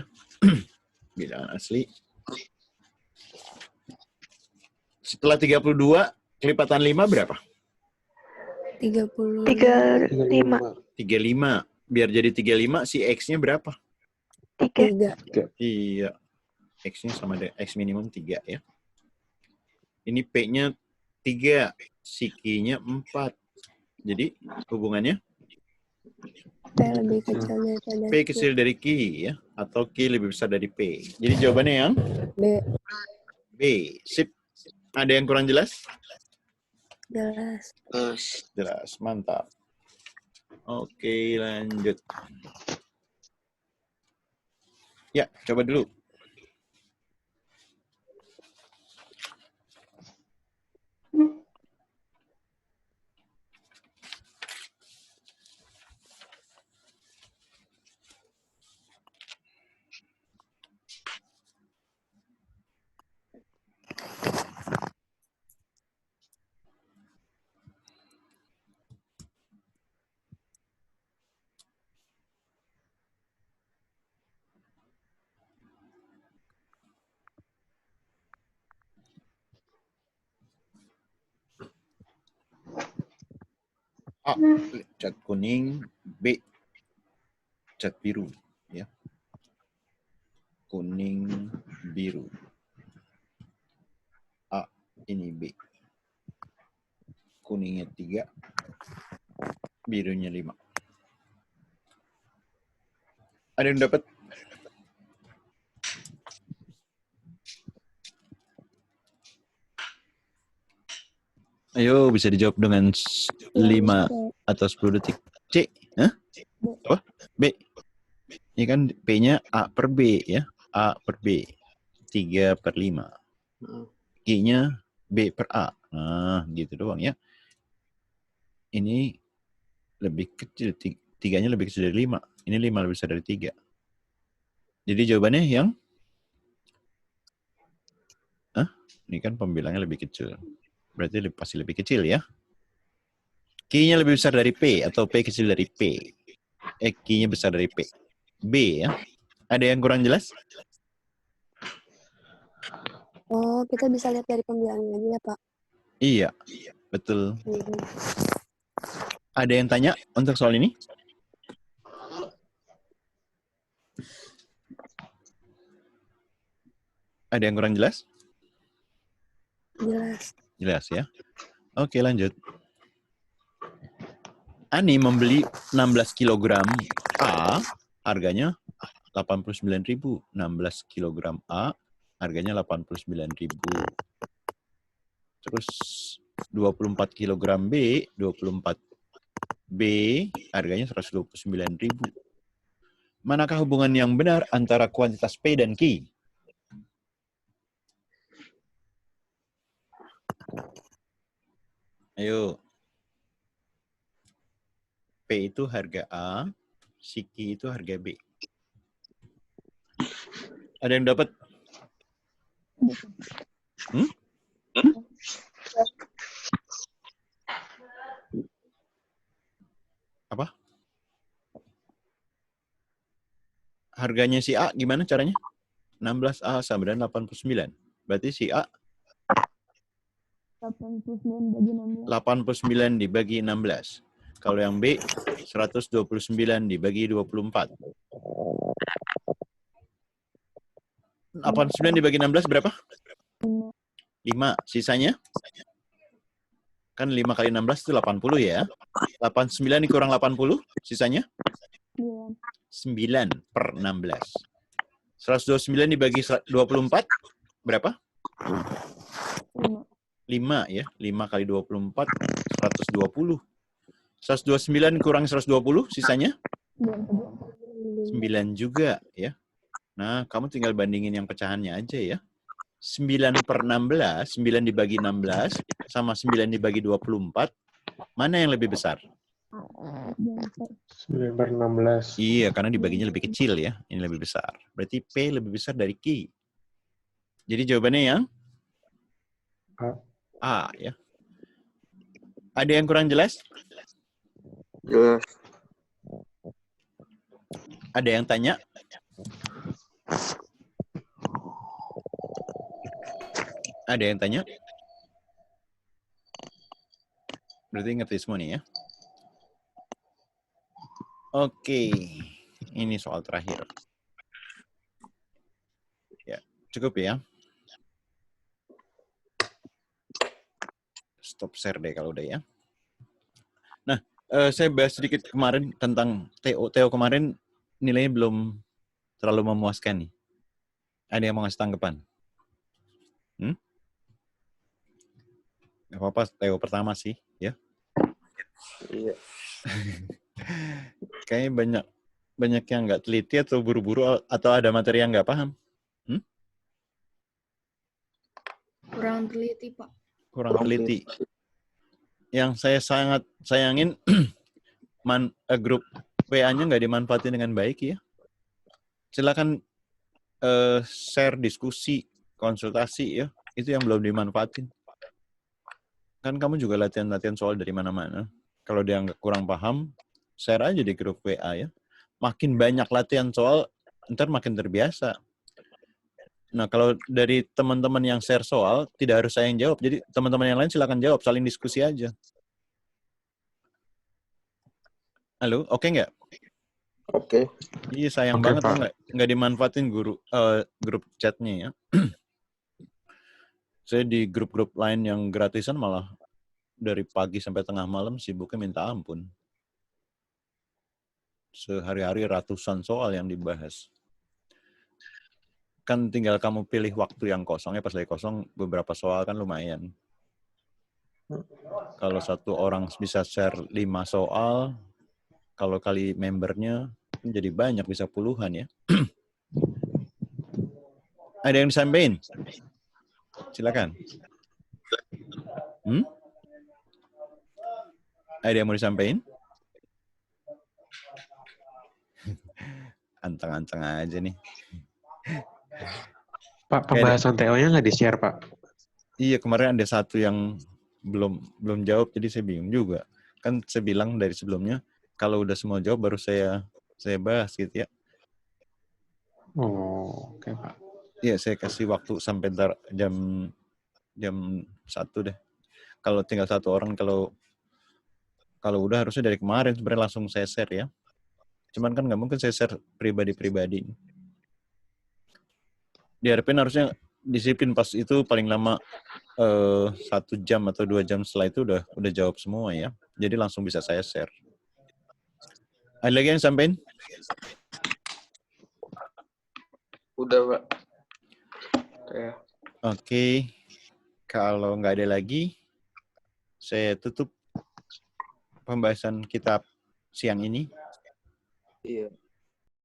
Bilangan asli. Setelah 32, kelipatan 5 berapa? 35. 35. Biar jadi 35, si X-nya berapa? 3. Iya. X-nya sama dengan X minimum 3 ya. Ini P-nya 3, si Q-nya 4. Jadi hubungannya P lebih kecil daripada P kecil dari Q ya, atau Q lebih besar dari P. Jadi jawabannya yang B. B. Sip. Ada yang kurang jelas? Jelas. Jelas, mantap. Oke, lanjut. Ya, coba dulu. A, cat kuning, B, cat biru, ya. Kuning, biru. A, ini B. Kuningnya 3, birunya 5. Ada yang dapat? Ayo, bisa dijawab dengan 5 atau 10 detik. C, hah? Apa? B. Ini kan P-nya A per B, ya. A per B. 3/5. Q-nya B per A. Nah, gitu doang ya. Ini lebih kecil. 3-nya lebih kecil dari 5. Ini 5 lebih besar dari 3. Jadi jawabannya yang? Hah? Ini kan pembilangnya lebih kecil. Berarti pasti lebih kecil ya. Q-nya lebih besar dari P atau P kecil dari P. Q-nya besar dari P. B ya. Ada yang kurang jelas? Oh, kita bisa lihat dari pembilangnya aja ya, Pak? Iya, betul. Ada yang tanya untuk soal ini? Ada yang kurang jelas? Jelas. Jelas ya. Oke, lanjut. Ani membeli 16 kg A, harganya 89.000. 16 kg A, harganya 89.000. Terus 24 kg B, 24 B, harganya 129.000. Manakah hubungan yang benar antara kuantitas P dan Q? Ayo. P itu harga A, si Q itu harga B. Ada yang dapat? Apa? Harganya si A gimana caranya? 16A sama dengan 89. Berarti si A 89 dibagi 16. Kalau yang B 129 dibagi 24. 89 dibagi 16 berapa? 5. Sisanya? Kan 5 kali 16 itu 80 ya. 89 dikurang 80, sisanya? 9 per 16. 129 dibagi 24, berapa? 5 ya. 5 kali 24, 120. 129 kurang 120, sisanya? 9 juga ya. Nah, kamu tinggal bandingin yang pecahannya aja ya. 9 per 16, 9 dibagi 16, sama 9 dibagi 24, mana yang lebih besar? 9 per 16. Iya, karena dibaginya lebih kecil ya. Ini lebih besar. Berarti P lebih besar dari Q. Jadi jawabannya yang? A ya. Ada yang kurang jelas? Jelas. Ada yang tanya? Ada yang tanya? Berarti ngerti semua nih ya. Oke. Ini soal terakhir. Ya, cukup ya. Stop share deh kalau udah ya. Nah, Saya bahas sedikit kemarin tentang Theo. Theo kemarin nilainya belum terlalu memuaskan nih. Ada yang mau ngasih tanggapan? Gak apa-apa, Theo pertama sih, ya. Iya. Kayaknya banyak yang nggak teliti atau buru-buru atau ada materi yang nggak paham. Kurang teliti, Pak. Kurang teliti. Yang saya sangat sayangin grup WA-nya nggak dimanfaatin dengan baik ya. Silakan share diskusi, konsultasi ya. Itu yang belum dimanfaatin. Kan kamu juga latihan-latihan soal dari mana-mana. Kalau dia nggak kurang paham, share aja di grup WA ya. Makin banyak latihan soal, ntar makin terbiasa. Nah, kalau dari teman-teman yang share soal, tidak harus saya yang jawab. Jadi teman-teman yang lain silakan jawab, saling diskusi aja. Halo, oke nggak? Oke. Iya, sayang banget tuh nggak dimanfaatin grup chatnya ya. Saya di grup-grup lain yang gratisan malah dari pagi sampai tengah malam sibuknya minta ampun. Sehari-hari ratusan soal yang dibahas. Kan tinggal kamu pilih waktu yang kosongnya, pas lagi kosong beberapa soal kan lumayan. Kalau satu orang bisa share 5 soal, kalau kali membernya jadi banyak, bisa puluhan ya. Ada yang disampaikan? Silakan. Ada yang mau disampaikan? Anteng-anteng aja nih. Pak, pembahasan TO-nya nggak di-share, Pak? Iya, kemarin ada satu yang belum jawab, jadi saya bingung juga. Kan saya bilang dari sebelumnya, kalau udah semua jawab baru saya bahas gitu ya. Oh, oke, Pak. Iya, saya kasih waktu sampai jam 1 deh. Kalau tinggal satu orang, kalau udah harusnya dari kemarin sebenarnya langsung saya share ya. Cuman kan nggak mungkin saya share pribadi-pribadi. Diharapin harusnya disiplin pas itu paling lama 1 jam atau 2 jam setelah itu udah jawab semua ya. Jadi langsung bisa saya share. Ada lagi yang sampein? Udah, Pak. Oke. Kalau nggak ada lagi, saya tutup pembahasan kitab siang ini. Iya.